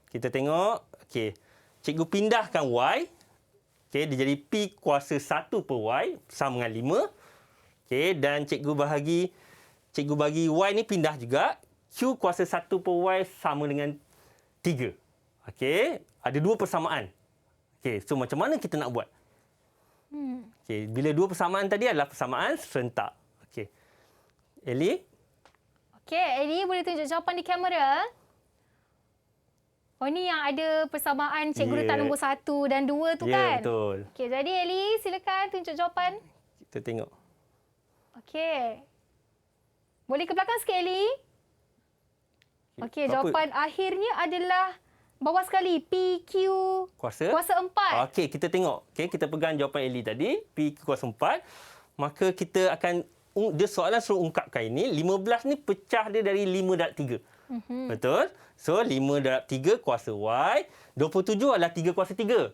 Kita tengok. Okey, cikgu pindahkan Y. Okey, dia jadi P kuasa 1/Y sama dengan 5. Okey, dan cikgu bagi Y ni pindah juga. Q kuasa 1/Y sama dengan 3. Okey, ada 2 persamaan. Okey, so macam mana kita nak buat? Okey, bila 2 persamaan tadi adalah persamaan serentak. Okey. Eli? Okey, Eli boleh tunjuk jawapan di kamera. Oh, ni yang ada persamaan cikgu letak nombor 1 dan 2 tu kan? Ya, betul. Okey, jadi Eli silakan tunjuk jawapan. Kita tengok. Okey. Boleh ke belakang sikit, Eli? Okey, jawapan akhirnya adalah bawah sekali. PQ kuasa 4. Okey, kita tengok. Okey, kita pegang jawapan Eli tadi. PQ kuasa 4. Maka kita akan, dia soalan suruh ungkapkan ini. 15 ni pecah dia dari 5/3. Betul? So, 5/3 kuasa Y. 27 adalah 3 kuasa 3.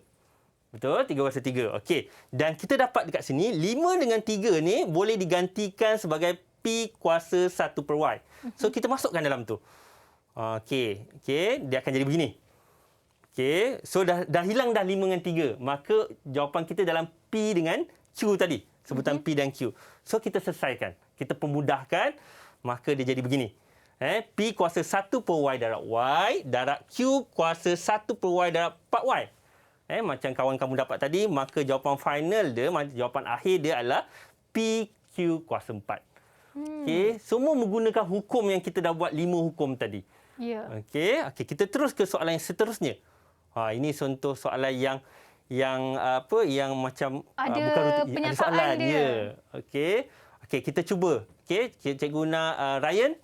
Betul? 3 kuasa 3. Okey. Dan kita dapat dekat sini, 5 dengan 3 ni boleh digantikan sebagai P kuasa 1/Y. So, kita masukkan dalam tu. Okey. Okey. Dia akan jadi begini. Okey. So, dah hilang dah 5 dengan 3. Maka, jawapan kita dalam P dengan Q tadi. Sebutan P dan Q. So, kita selesaikan. Kita pemudahkan. Maka, dia jadi begini. P kuasa 1/Y darab Y darab Q kuasa 1/Y darab 4Y. Macam kawan kamu dapat tadi, maka jawapan final dia, jawapan akhir dia adalah PQ kuasa 4. Okey, semua menggunakan hukum yang kita dah buat 5 hukum tadi. Ya. Okey, kita terus ke soalan yang seterusnya. Ini contoh soalan yang macam Ada bukan rutin, ada penyataan soalan dia. ya. Okey, kita cuba. Okey, cikgu guna Ryan.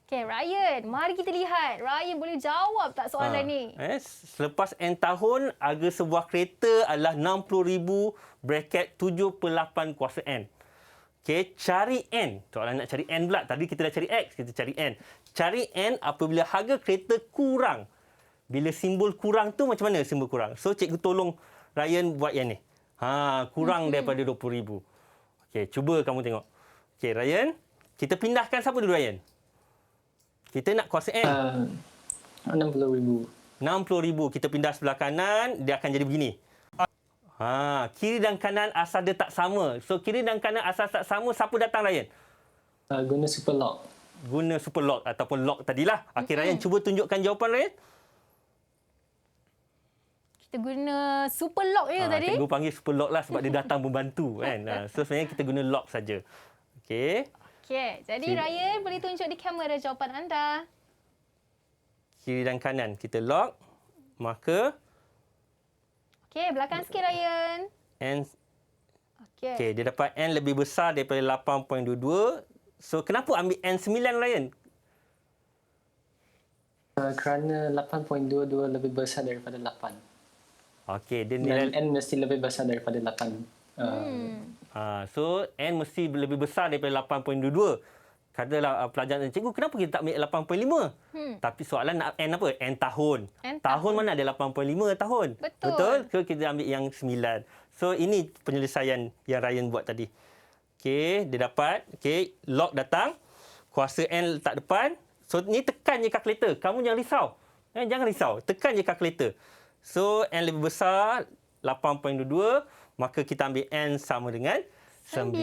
Okey, Ryan, mari kita lihat. Ryan boleh jawab tak soalan ni? Selepas N tahun, harga sebuah kereta adalah 60,000 bracket 7/8 kuasa N. Okey, cari N. Soalan nak cari N pula. Tadi kita dah cari X, kita cari N. Cari N apabila harga kereta kurang. Bila simbol kurang tu macam mana simbol kurang? So, cikgu tolong Ryan buat yang ni. Kurang daripada 20,000. Okey, cuba kamu tengok. Okey, Ryan, kita pindahkan siapa dulu, Ryan? Kita nak kuasa N. 60,000. 60,000. Kita pindah sebelah kanan, dia akan jadi begini. Kiri dan kanan asal dia tak sama. So, kiri dan kanan asal tak sama, siapa datang, Ryan? Guna super lock. Guna super lock ataupun lock tadilah. Okey, Ryan, cuba tunjukkan jawapan, Ryan. Kita guna super lock je tadi. Cikgu panggil super lock lah sebab dia datang membantu. Kan? So, sebenarnya kita guna lock saja. Okey. Okey, jadi Ryan boleh tunjuk di kamera jawapan anda. Kiri dan kanan kita lock. Maka Okey, belakang sikit Ryan. N. Okey. Okey, dia dapat N lebih besar daripada 8.22. So, kenapa ambil N9, Ryan? Kerana 8.22 lebih besar daripada 8. Okey, dia nilai Dan N mesti lebih besar daripada 8. So, N mesti lebih besar daripada 8.22. Katalah pelajaran cikgu, kenapa kita tak ambil 8.5? Tapi soalan nak N apa? N tahun. Tahun mana ada 8.5 tahun? Betul? Ke kita ambil yang 9? So, ini penyelesaian yang Ryan buat tadi. Okey, dia dapat. Okey, log datang. Kuasa N letak depan. So, ni tekan je kalkulator. Kamu jangan risau. Jangan risau. Tekan je kalkulator. So, N lebih besar 8.22. Maka kita ambil N sama dengan 9.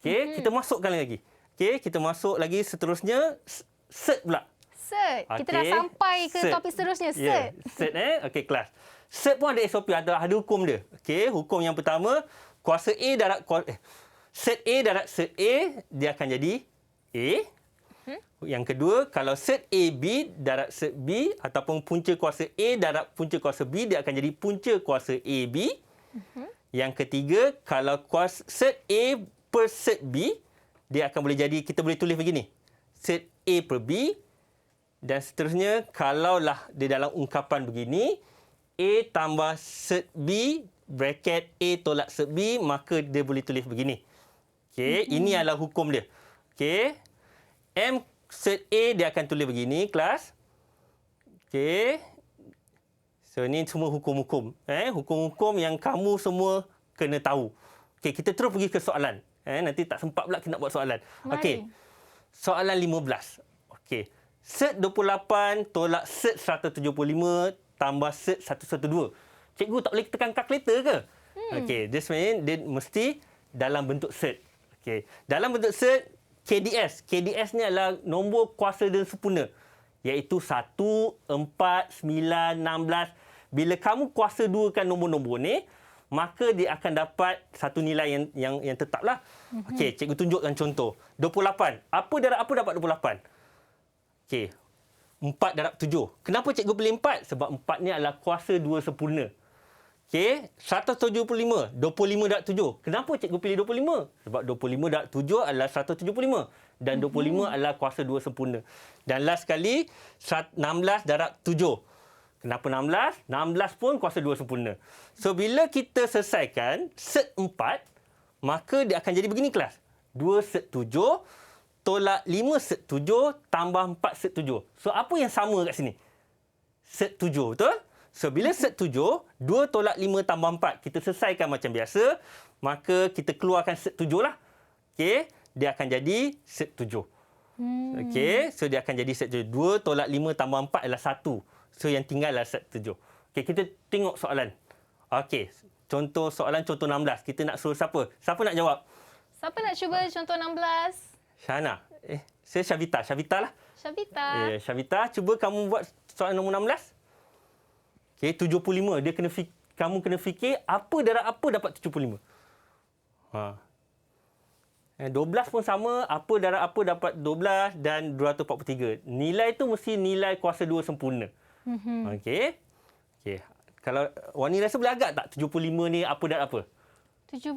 Okey, kita masukkan lagi. Okey, kita masuk lagi seterusnya. Cert pula. Cert. Kita dah sampai ke topik seterusnya. Cert. Cert Okey, kelas. Cert pun ada SOP, ada hukum dia. Okey, hukum yang pertama, kuasa A darab cert A darab cert A, dia akan jadi A. Yang kedua, kalau cert AB darab cert B ataupun punca kuasa A darab punca kuasa B, dia akan jadi punca kuasa AB. Yang ketiga, kalau kuasa cert A per cert B, dia akan boleh jadi, kita boleh tulis begini. Cert A per B. Dan seterusnya, kalaulah dia dalam ungkapan begini, A tambah cert B, bracket A tolak cert B, maka dia boleh tulis begini. Okey, ini adalah hukum dia. Okey. M cert A dia akan tulis begini, kelas. Okey. So, ini semua hukum-hukum. Hukum-hukum yang kamu semua kena tahu. Okey, kita terus pergi ke soalan. Nanti tak sempat pula kita nak buat soalan. Okey. Soalan 15. Okey. Cert 28 tolak cert 175 tambah cert 112. Cikgu tak boleh tekan kalkulator ke? Okey, dia sebenarnya dia mesti dalam bentuk cert. Okey. Dalam bentuk cert, KDS. KDS ni adalah nombor kuasa dan sempurna. Iaitu 1, 4, 9, 16. Bila kamu kuasa duakan nombor-nombor ni, maka dia akan dapat satu nilai yang tetaplah. Okey, cikgu tunjukkan contoh. 28. Apa darab apa dapat 28? Okey. 4 darab 7. Kenapa cikgu pilih 4? Sebab 4 ni adalah kuasa 2 sempurna. Okey, 175. 25 darab 7. Kenapa cikgu pilih 25? Sebab 25 darab 7 adalah 175. Dan 25 adalah kuasa 2 sempurna. Dan last sekali, 16 darab 7. Kenapa 16? 16 pun kuasa 2 sempurna. So, bila kita selesaikan cert 4, maka dia akan jadi begini, kelas. 2 cert 7 tolak 5 cert 7 tambah 4 cert 7. So, apa yang sama kat sini? Cert 7, betul? So, bila cert 7, 2 tolak 5 tambah 4, kita selesaikan macam biasa, maka kita keluarkan cert 7 lah. Okey, dia akan jadi cert 7. Okey, so dia akan jadi cert 7. 2 tolak 5 tambah 4 adalah 1. So, yang tinggal adalah cert 7. Okey, kita tengok soalan. Okey, contoh soalan contoh 16. Kita nak suruh siapa? Siapa nak jawab? Siapa nak cuba contoh 16? Syahana. Saya Syavita. Syavita lah. Syavita. Syavita, cuba kamu buat soalan nombor 16. Okey, 75. Kamu kena fikir apa darab apa dapat 75. 12 pun sama, apa darab apa dapat 12 dan 243. Nilai tu mesti nilai kuasa 2 sempurna. Okey. Okey. Kalau Wani rasa boleh agak tak 75 ni apa darab apa? 75.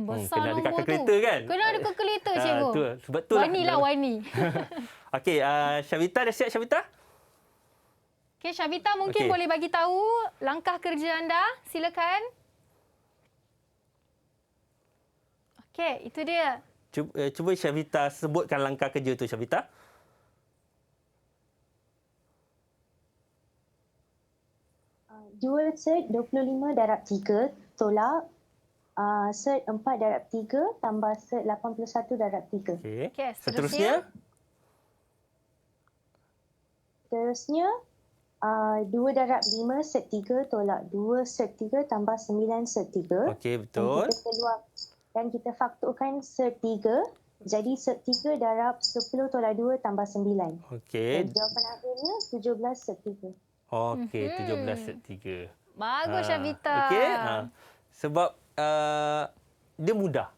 Besar kena ada nombor tu. kalkulator kan? Kena ada kalkulator, cikgu. Sebab tu Wani lah, Wani. Okey, Syavita dah siap, Syavita? Okey, Syavita mungkin boleh bagi tahu langkah kerja anda. Silakan. Okey, itu dia. Cuba Syavita sebutkan langkah kerja tu, Syavita. Dual set 25 darab 3 tolak set 4 darab 3 tambah set 81 darab 3. Okey. Seterusnya? Seterusnya 2 darab 5 set 3 tolak 2 set 3 tambah 9 set 3. Okey, betul. Dan kita faktorkan set 3. Jadi set 3 darab 10 tolak 2 tambah 9. Okey. Jawapan akhirnya 17 set 3. Okey, 17 set 3. Bagus, Syavita. Okey. Sebab dia mudah.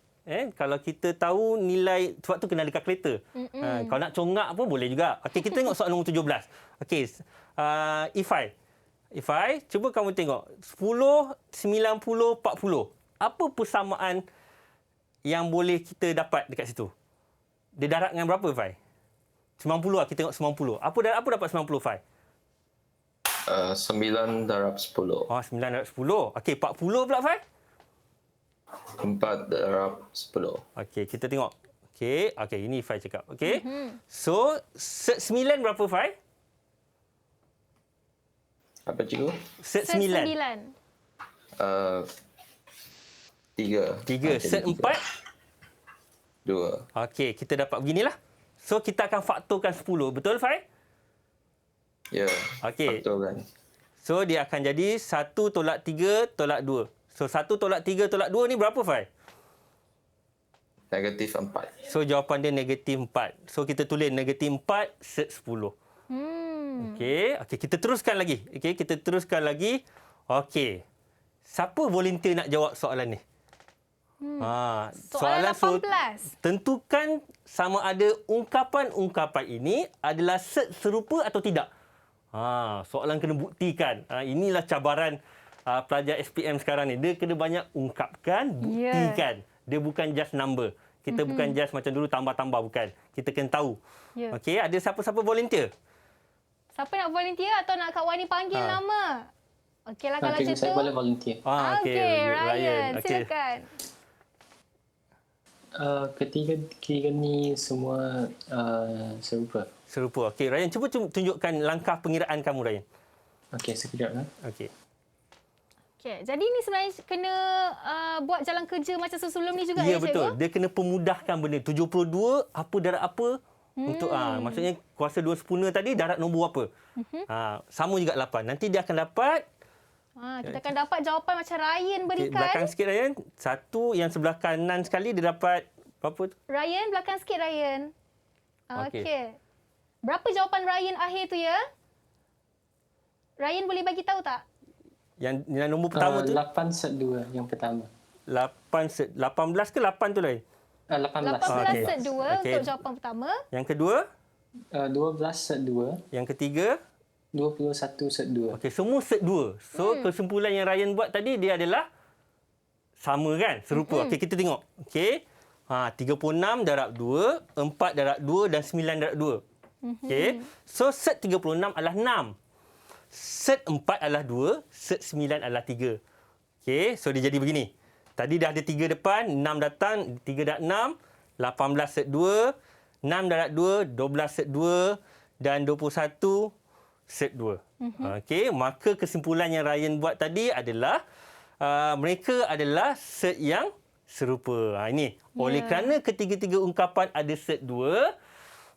Kalau kita tahu nilai, sebab tu kena ada kalkulator. Kalau nak congak pun boleh juga. Okey, kita tengok soalan nombor 17. Okey, Ifai, cuba kamu tengok. 10, 90, 40. Apa persamaan yang boleh kita dapat dekat situ? Dia darab dengan berapa, Ifai? 90 lah, kita tengok 90. Apa dapat 90, Ifai? 9 darab 10. 9 darab 10. Okey, 40 pula, Fai? 4 darab 10. Okey, kita tengok. Okey, ini Fai cakap. Okey. So, set 9 berapa, Fai? Apa, cikgu? Set 9. 3. Set 4? 2. Okey, kita dapat beginilah. So, kita akan faktorkan 10. Betul, Fai? Ya, okey. Faktorkan. So, dia akan jadi 1 tolak 3 tolak 2. So, 1 tolak 3 tolak 2 ni berapa, Fai? Negatif 4. So, jawapan dia negatif 4. So, kita tulis negatif 4 set 10. Okey, kita teruskan lagi. Okey. Siapa volunteer nak jawab soalan ni? Soalan 18. Tentukan sama ada ungkapan-ungkapan ini adalah set serupa atau tidak. Soalan kena buktikan. Inilah cabaran pelajar SPM sekarang ni. Dia kena banyak ungkapkan, buktikan. Dia bukan just number. Kita bukan just macam dulu tambah-tambah, bukan. Kita kena tahu. Okey, ada siapa-siapa volunteer? Siapa nak volunteer atau nak Kak Wani panggil nama? Okeylah kalau macam tu. Saya boleh volunteer. Okey, Ryan. Silakan. Ketiga ni semua serupa. Serupa. Okey, Ryan, cuba tunjukkan langkah pengiraan kamu, Ryan. Okey, sekejap. Okey. Okey, jadi ni sebenarnya kena buat jalan kerja macam sebelum ni juga, ya, cikgu? betul. Dia kena pemudahkan benda. 72, apa darab apa. Untuk maksudnya kuasa 2 sempurna tadi darab nombor apa. Sama juga 8. Nanti dia akan dapat. Kita akan dapat jawapan macam Ryan berikan. Belakang sikit, Ryan. Satu yang sebelah kanan sekali dia dapat berapa? Ryan, belakang sikit, Ryan. Okey. Berapa jawapan Ryan akhir tu, ya? Ryan boleh bagi tahu tak? Yang nombor pertama tu? 8 set 2 yang pertama. 18 ke 8 tu, Ryan? 18. 18 set 2 untuk jawapan pertama. Yang kedua? 12 set 2. Yang ketiga? 21 set 2. Okey, semua set 2. So, kesimpulan yang Ryan buat tadi, dia adalah sama kan? Serupa. Okey, kita tengok. Okey. 36 darab 2, 4 darab 2 dan 9 darab 2. Okey. So, set 36 adalah 6. Set 4 adalah 2, set 9 adalah 3. Okey, so dia jadi begini. Tadi dah ada 3 depan, 6 datang, 3 darab 6, 18 set 2, 6 darab 2, 12 set 2 dan 21 set 2. Okey, maka kesimpulan yang Ryan buat tadi adalah mereka adalah set yang serupa. Ini oleh kerana ketiga-tiga ungkapan ada set 2,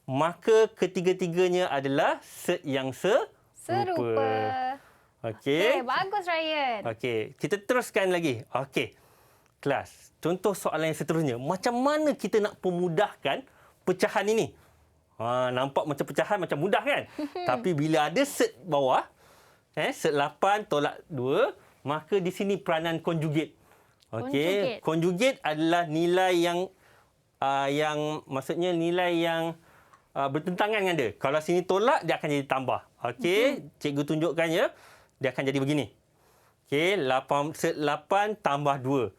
maka ketiga-tiganya adalah set yang serupa. Okey. Bagus, Ryan. Okey, kita teruskan lagi. Okey. Kelas. Contoh soalan yang seterusnya. Macam mana kita nak pemudahkan pecahan ini? Nampak macam pecahan macam mudah kan? Tapi bila ada set bawah, set 8 tolak 2, maka di sini peranan conjugate. Okey, conjugate adalah nilai yang yang maksudnya nilai yang bertentangan dengan dia. Kalau sini tolak, dia akan jadi tambah. Okey, cikgu tunjukkan ya. Dia akan jadi begini. Okey, set 8 tambah 2.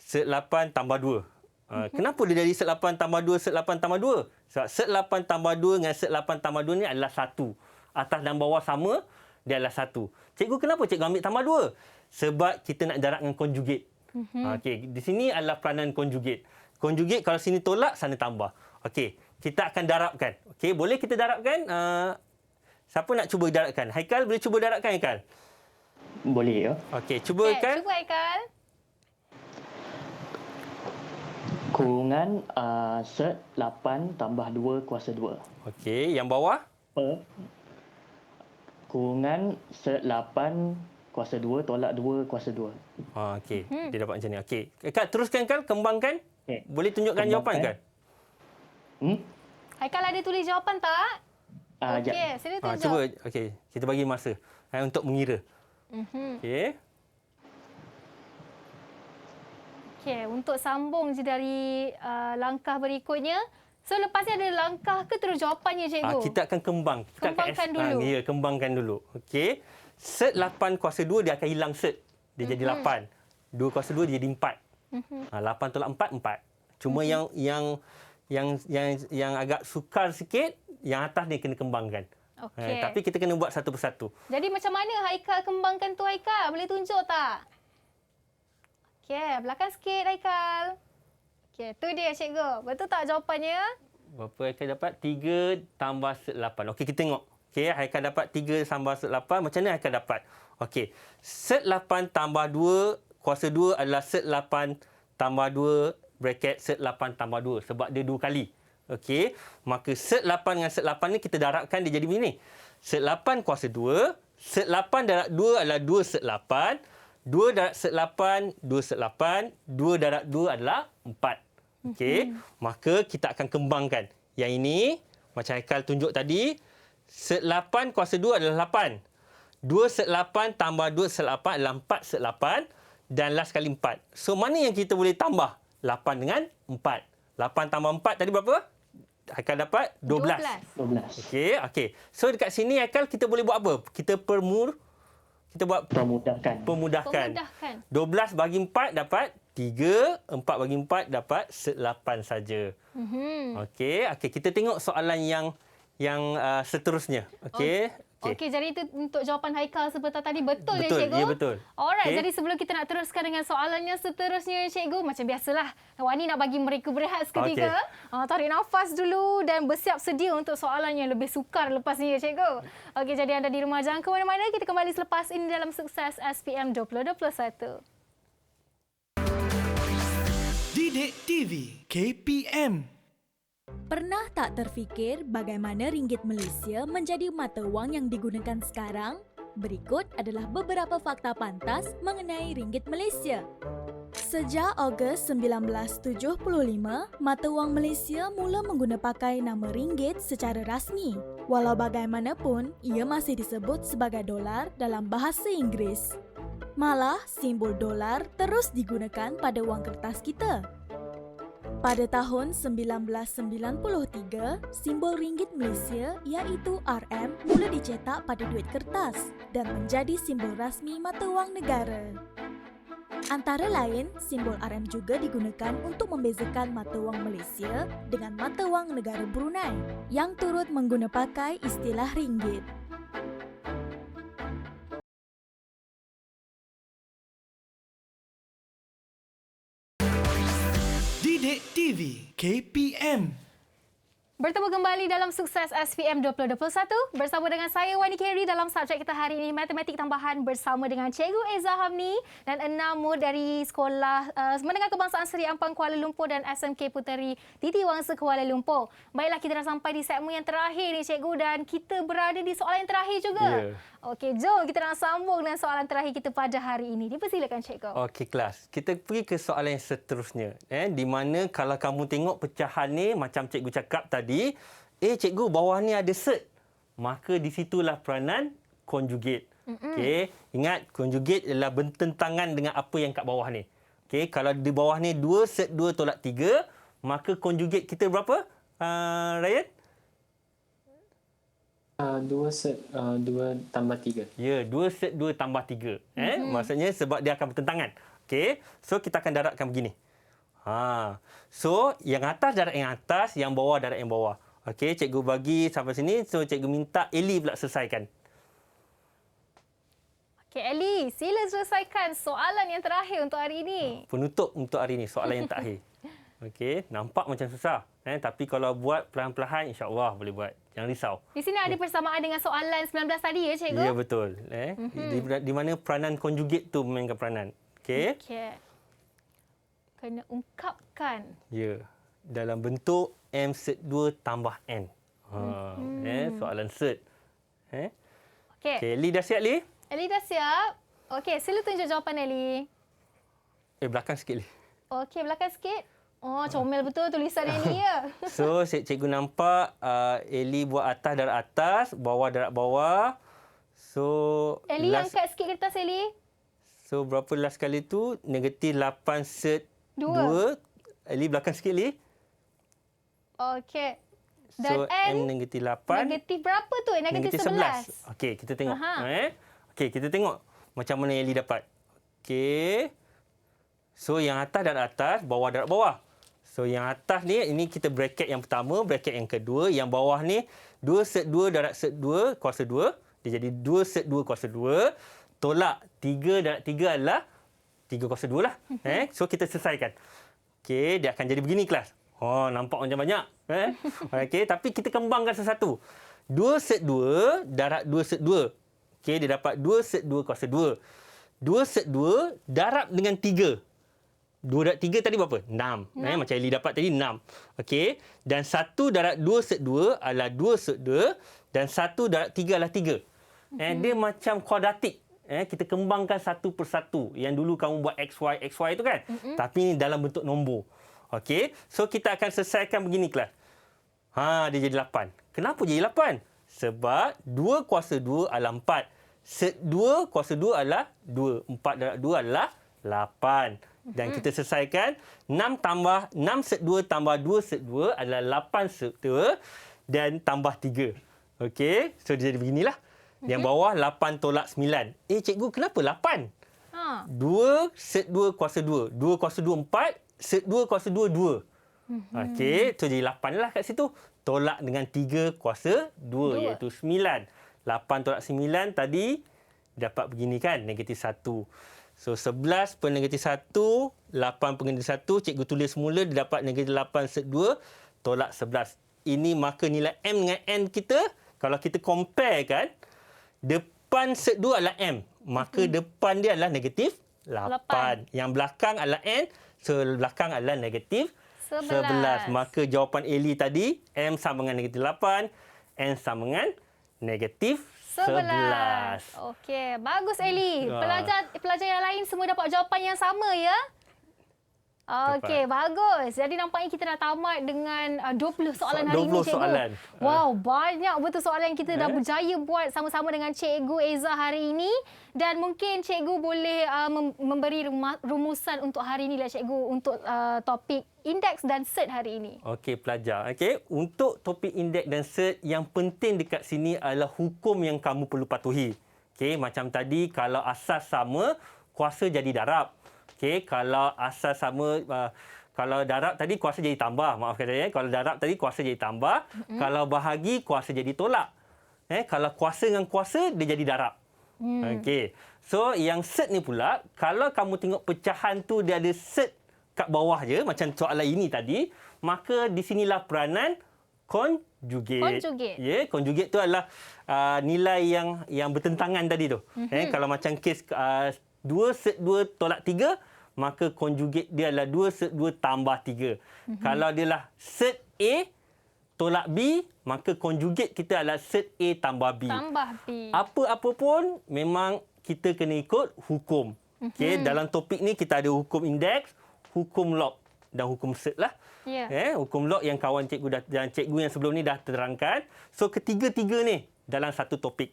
Set 8 tambah 2. Kenapa dia jadi set 8 tambah 2, set 8 tambah 2? Sebab set 8 tambah 2 dengan set 8 tambah 2 ni adalah 1. Atas dan bawah sama, dia adalah 1. Cikgu, kenapa cikgu ambil tambah 2? Sebab kita nak jarak dengan conjugate. Okey, di sini adalah peranan conjugate. Conjugate kalau sini tolak, sana tambah. Okey, kita akan darabkan. Okey, boleh kita darabkan? Siapa nak cuba darabkan? Haikal, boleh cuba darabkan, Haikal? Boleh ya. Okey, cuba Haikal. Cuba Haikal. Kurungan set 8 tambah 2 kuasa 2. Okey, yang bawah? Kurungan set 8 kuasa 2 tolak 2 kuasa 2. Okey, dia dapat macam ni. Okey. Kak, teruskan Kal, kembangkan. Okay. Boleh tunjukkan jawapan Kal? Haikal ada tulis jawapan tak? Okey, sila tunjuk. Cuba. Okey, kita bagi masa untuk mengira. Okey. Okey, untuk sambung je dari langkah berikutnya. So, lepas ni ada langkah ke terus jawapannya, cikgu? Kita akan kembang. Kembangkan dulu. Ya, kembangkan dulu. Okey. Set 8 kuasa 2, dia akan hilang set. Dia jadi 8. 2 kuasa 2, dia jadi 4. 8 tolak 4, 4. Cuma yang agak sukar sikit, yang atas ni kena kembangkan. Okey. Tapi kita kena buat satu persatu. Jadi macam mana Haikal kembangkan tu, Haikal? Boleh tunjuk tak? Okey, belakang sikit Haikal. Okey, tu dia cikgu. Betul tak jawapannya? Berapa Haikal dapat? 3 tambah set 8. Okey, kita tengok. Okey, Haikal dapat 3 tambah set 8. Macam mana Haikal dapat? Okey, set 8 tambah 2 kuasa 2 adalah set 8 tambah 2 bracket set 8 tambah 2. Sebab dia 2 kali. Okey, maka set 8 dengan set 8 ni kita darabkan dia jadi begini. Set 8 kuasa 2. Set 8 darab 2 adalah 2 set 8. 2 darab set 8, 2 set 8. 2 darab 2 adalah 4. Okey, maka kita akan kembangkan. Yang ini, macam Haikal tunjuk tadi, set 8 kuasa 2 adalah 8. 2 set 8 tambah 2 set 8 adalah 4 set 8. Dan last kali 4. So, mana yang kita boleh tambah? 8 dengan 4. 8 tambah 4 tadi berapa? Haikal dapat 12. 12. Okey. So, dekat sini Haikal kita boleh buat apa? Kita buat pemudahkan. 12 bagi 4 dapat 3, 4 bagi 4 dapat set 8 saja. Okey, kita tengok soalan yang seterusnya. Okey. Okey, jadi itu untuk jawapan Haikal sebentar tadi betul ya cikgu? Ya, betul. Alright, jadi sebelum kita nak teruskan dengan soalannya seterusnya cikgu, macam biasalah, Wani nak bagi mereka berehat seketika. Tarik nafas dulu dan bersiap sedia untuk soalan yang lebih sukar lepas ni ya cikgu. Okey, jadi anda di rumah jangan ke mana-mana, kita kembali selepas ini dalam Sukses SPM 2021. Didik TV KPM. Pernah tak terfikir bagaimana ringgit Malaysia menjadi mata wang yang digunakan sekarang? Berikut adalah beberapa fakta pantas mengenai ringgit Malaysia. Sejak Ogos 1975, mata wang Malaysia mula mengguna pakai nama ringgit secara rasmi. Walau bagaimanapun, ia masih disebut sebagai dolar dalam bahasa Inggeris. Malah, simbol dolar terus digunakan pada wang kertas kita. Pada tahun 1993, simbol ringgit Malaysia iaitu RM mula dicetak pada duit kertas dan menjadi simbol rasmi mata wang negara. Antara lain, simbol RM juga digunakan untuk membezakan mata wang Malaysia dengan mata wang negara Brunei yang turut mengguna pakai istilah ringgit. Didik TV KPM. Bertemu kembali dalam Sukses SPM 2021 bersama dengan saya Wani Kerry dalam subjek kita hari ini Matematik Tambahan bersama dengan Cikgu Eza Hamni dan 6 murid dari Sekolah Menengah Kebangsaan Seri Ampang Kuala Lumpur dan SMK Puteri Titi Wangsa Kuala Lumpur. Baiklah, kita dah sampai di segmen yang terakhir ni Cikgu dan kita berada di soalan yang terakhir juga. Okey, jom kita nak sambung dengan soalan terakhir kita pada hari ini. Dipersilakan Cikgu. Okey kelas, kita pergi ke soalan yang seterusnya. Di mana kalau kamu tengok pecahan ni macam Cikgu cakap tadi, cikgu bawah ni ada set. Maka di situlah peranan conjugate. Okey, ingat conjugate adalah bertentangan dengan apa yang kat bawah ni. Okey, kalau di bawah ni 2 set 2 tolak 3, maka conjugate kita berapa? Ryan? 2 set 2 tambah 3. Ya, 2 set 2 tambah 3. Maksudnya sebab dia akan bertentangan. Okey. So kita akan darabkan begini. So yang atas darab yang atas, yang bawah darab yang bawah. Okey, cikgu bagi sampai sini. So cikgu minta Ellie pula selesaikan. Okey, Ellie, sila selesaikan soalan yang terakhir untuk hari ini. Penutup untuk hari ini, soalan yang terakhir. Okey, nampak macam susah. Tapi kalau buat perlahan-perlahan, insya-Allah boleh buat. Jangan risau. Di sini ada persamaan dengan soalan 19 tadi ya, cikgu? Ya, betul. Di mana peranan conjugate tu memainkan peranan. Okey. Okey. Kena ungkapkan. Ya. Dalam bentuk M set 2 tambah N. Soalan set. Okey. Okey, Ellie dah siap, Ellie? Ellie dah siap? Okey, sila tunjuk jawapan Ellie. Belakang sikit, Ellie. Okey, belakang sikit. Oh, comel betul tulisan Ellie ya. So, cikgu nampak Ellie buat atas darab atas, bawah darab bawah. So, Ellie angkat sikit kertas, Ellie. So, berapa last kali tu? Negatif 8 set 2. Ellie belakang sikit, Ellie. Okey. Dan so, N negatif 8. Negatif berapa tu? Negatif 11. Okey, kita tengok. Okey, kita tengok macam mana Ellie dapat. Okey. So, yang atas darab atas, bawah darab bawah. So, yang atas ni, ini kita bracket yang pertama, bracket yang kedua. Yang bawah ni, 2 set 2 darab set 2 kuasa 2. Dia jadi 2 set 2 kuasa 2. Tolak 3 darab 3 adalah 3 kuasa 2 lah. So, kita selesaikan. Okey, dia akan jadi begini kelas. Oh, nampak macam banyak. Okey, tapi kita kembangkan satu-satu. 2 set 2 darab 2 set 2. Okey, dia dapat 2 set 2 kuasa 2. 2 set 2 darab dengan 3. 2 darab 3 tadi berapa? 6. Macam Ellie dapat tadi 6. Okey, dan 1 darab 2 set 2 adalah 2 set 2 dan 1 darab 3 adalah 3. Dia macam kuadratik. Kita kembangkan satu persatu. Yang dulu kamu buat XY tu kan? Tapi ini dalam bentuk nombor. Okey, so kita akan selesaikan begini kelas. Dia jadi 8. Kenapa jadi 8? Sebab 2 kuasa 2 adalah 4. Set 2 kuasa 2 adalah 2. 4 darab 2 adalah 8. Dan kita selesaikan 6 set 2 tambah 2 set 2 adalah 8 set 2 dan tambah 3. Okey, so dia jadi beginilah. Yang bawah 8 tolak 9. Cikgu, kenapa 8? 2 set 2 kuasa 2. 2 kuasa 2 4. Set 2 kuasa 2 2. Okey, so jadi 8 lah kat situ. Tolak dengan 3 kuasa 2 iaitu 9. 8 tolak 9 tadi dapat begini kan, negatif 1. So 11 per negatif 1, 8 per negatif 1, cikgu tulis semula dia dapat negatif 8 set 2 tolak 11. Ini maka nilai M dengan N kita, kalau kita compare kan, depan set 2 adalah M. Maka depan dia adalah negatif 8. Yang belakang adalah N, so belakang adalah negatif 11. Maka jawapan Ellie tadi, M sama dengan negatif 8, N sama dengan negatif 11. Okey, bagus Ellie. Pelajar yang lain semua dapat jawapan yang sama ya? Okey, bagus. Jadi nampaknya kita dah tamat dengan 20 soalan hari ini, cikgu. 20 soalan. Wow, banyak betul soalan yang kita dah berjaya buat sama-sama dengan Cikgu Eza hari ini. Dan mungkin cikgu boleh memberi rumusan untuk hari ini lah cikgu untuk topik indeks dan set hari ini. Okey, pelajar. Okey, untuk topik indeks dan set yang penting dekat sini adalah hukum yang kamu perlu patuhi. Okey, macam tadi kalau asas sama, kuasa jadi darab. Okey, kalau asas sama, kalau darab tadi kuasa jadi tambah. Maafkan saya. Kalau darab tadi kuasa jadi tambah. Kalau bahagi kuasa jadi tolak. Kalau kuasa dengan kuasa dia jadi darab. Okey. So yang set ni pula, kalau kamu tengok pecahan tu dia ada set kat bawah je macam soalan ini tadi, maka di sinilah peranan conjugate. Ya, conjugate tu adalah nilai yang bertentangan tadi tu. Kalau macam kes 2 set 2 tolak 3, maka conjugate dia adalah 2 set 2 tambah 3. Kalau dia lah set A tolak B, maka conjugate kita adalah set A tambah B. Apa-apa pun memang kita kena ikut hukum. Okey, dalam topik ni kita ada hukum indeks, hukum log dan hukum set lah. Hukum log yang kawan cikgu dan cikgu yang sebelum ni dah terangkan. So ketiga-tiga ni dalam satu topik.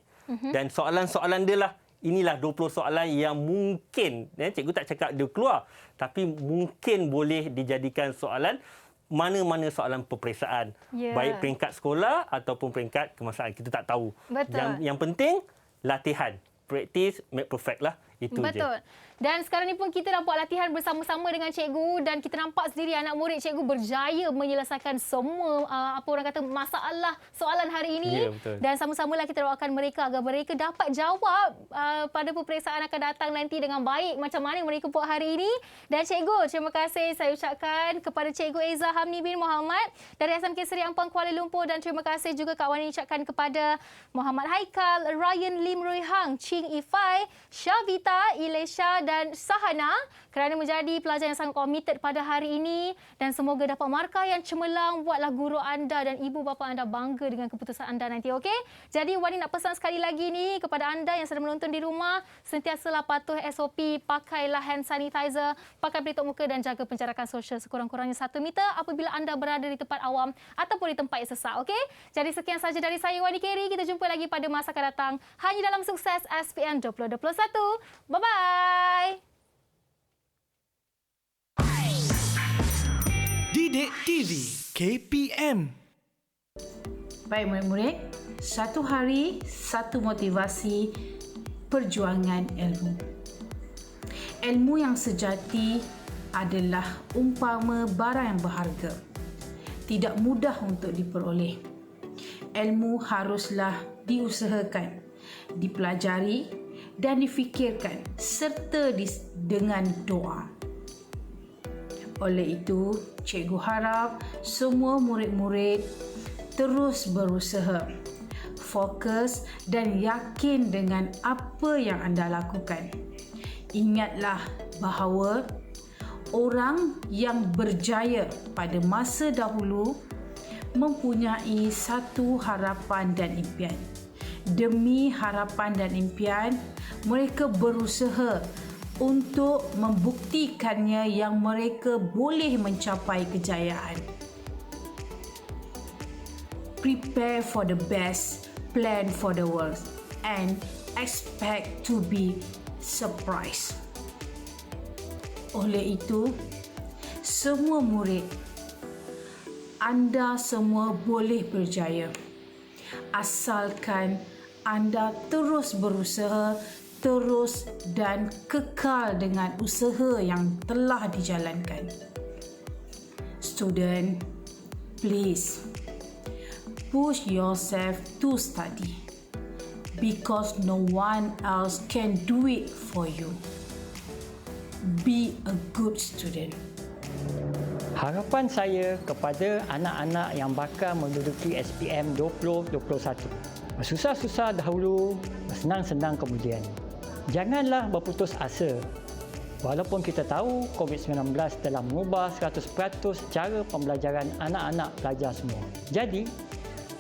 Dan soalan-soalan dia lah, inilah 20 soalan yang mungkin, cikgu tak cakap dia keluar, tapi mungkin boleh dijadikan soalan mana-mana soalan peperiksaan. Baik peringkat sekolah ataupun peringkat kemasaan. Kita tak tahu. Betul. Yang penting, latihan. Practice, make perfect lah. Itu Betul. je. Dan sekarang ni pun kita dah buat latihan bersama-sama dengan cikgu dan kita nampak sendiri anak murid cikgu berjaya menyelesaikan semua masalah soalan hari ini. Ya, betul. Dan sama-samalah kita doakan mereka agar mereka dapat jawab pada peperiksaan akan datang nanti dengan baik macam mana mereka buat hari ini. Dan cikgu, terima kasih saya ucapkan kepada Cikgu Eza Hamni bin Muhammad dari SMK Seri Ampang Kuala Lumpur dan terima kasih juga Kak Wani ucapkan kepada Muhammad Haikal, Ryan Lim Rui Hang, Ching Ifai, Shavita, Ilesha dan Sahana kerana menjadi pelajar yang sangat komited pada hari ini dan semoga dapat markah yang cemerlang. Buatlah guru anda dan ibu bapa anda bangga dengan keputusan anda nanti, okey? Jadi Wani nak pesan sekali lagi ni kepada anda yang sedang menonton di rumah, sentiasalah patuh SOP, pakailah hand sanitizer, pakai pelitup muka dan jaga penjarakan sosial sekurang-kurangnya 1 meter apabila anda berada di tempat awam ataupun di tempat yang sesak, okey? Jadi sekian saja dari saya Wani Kerry, kita jumpa lagi pada masa akan datang hanya dalam Sukses SPM 2021. Bye-bye. Didik TV KPM. Baik murid-murid, satu hari, satu motivasi perjuangan ilmu. Ilmu yang sejati adalah umpama barang yang berharga. Tidak mudah untuk diperoleh. Ilmu haruslah diusahakan, dipelajari dan difikirkan serta dengan doa. Oleh itu, cikgu harap semua murid-murid terus berusaha, fokus dan yakin dengan apa yang anda lakukan. Ingatlah bahawa orang yang berjaya pada masa dahulu mempunyai satu harapan dan impian. Demi harapan dan impian, mereka berusaha untuk membuktikannya yang mereka boleh mencapai kejayaan. Prepare for the best, plan for the worst, and expect to be surprised. Oleh itu, semua murid, anda semua boleh berjaya. Asalkan anda terus berusaha, terus dan kekal dengan usaha yang telah dijalankan. Student, please push yourself to study because no one else can do it for you. Be a good student. Harapan saya kepada anak-anak yang bakal menduduki SPM 2021. Bersusah-susah dahulu, bersenang-senang kemudian. Janganlah berputus asa. Walaupun kita tahu COVID-19 telah mengubah 100% cara pembelajaran anak-anak pelajar semua. Jadi,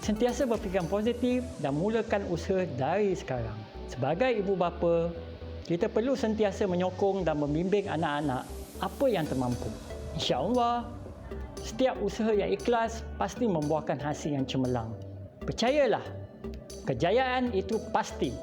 sentiasa berfikiran positif dan mulakan usaha dari sekarang. Sebagai ibu bapa, kita perlu sentiasa menyokong dan membimbing anak-anak apa yang termampu. InsyaAllah, setiap usaha yang ikhlas pasti membuahkan hasil yang cemerlang. Percayalah, kejayaan itu pasti.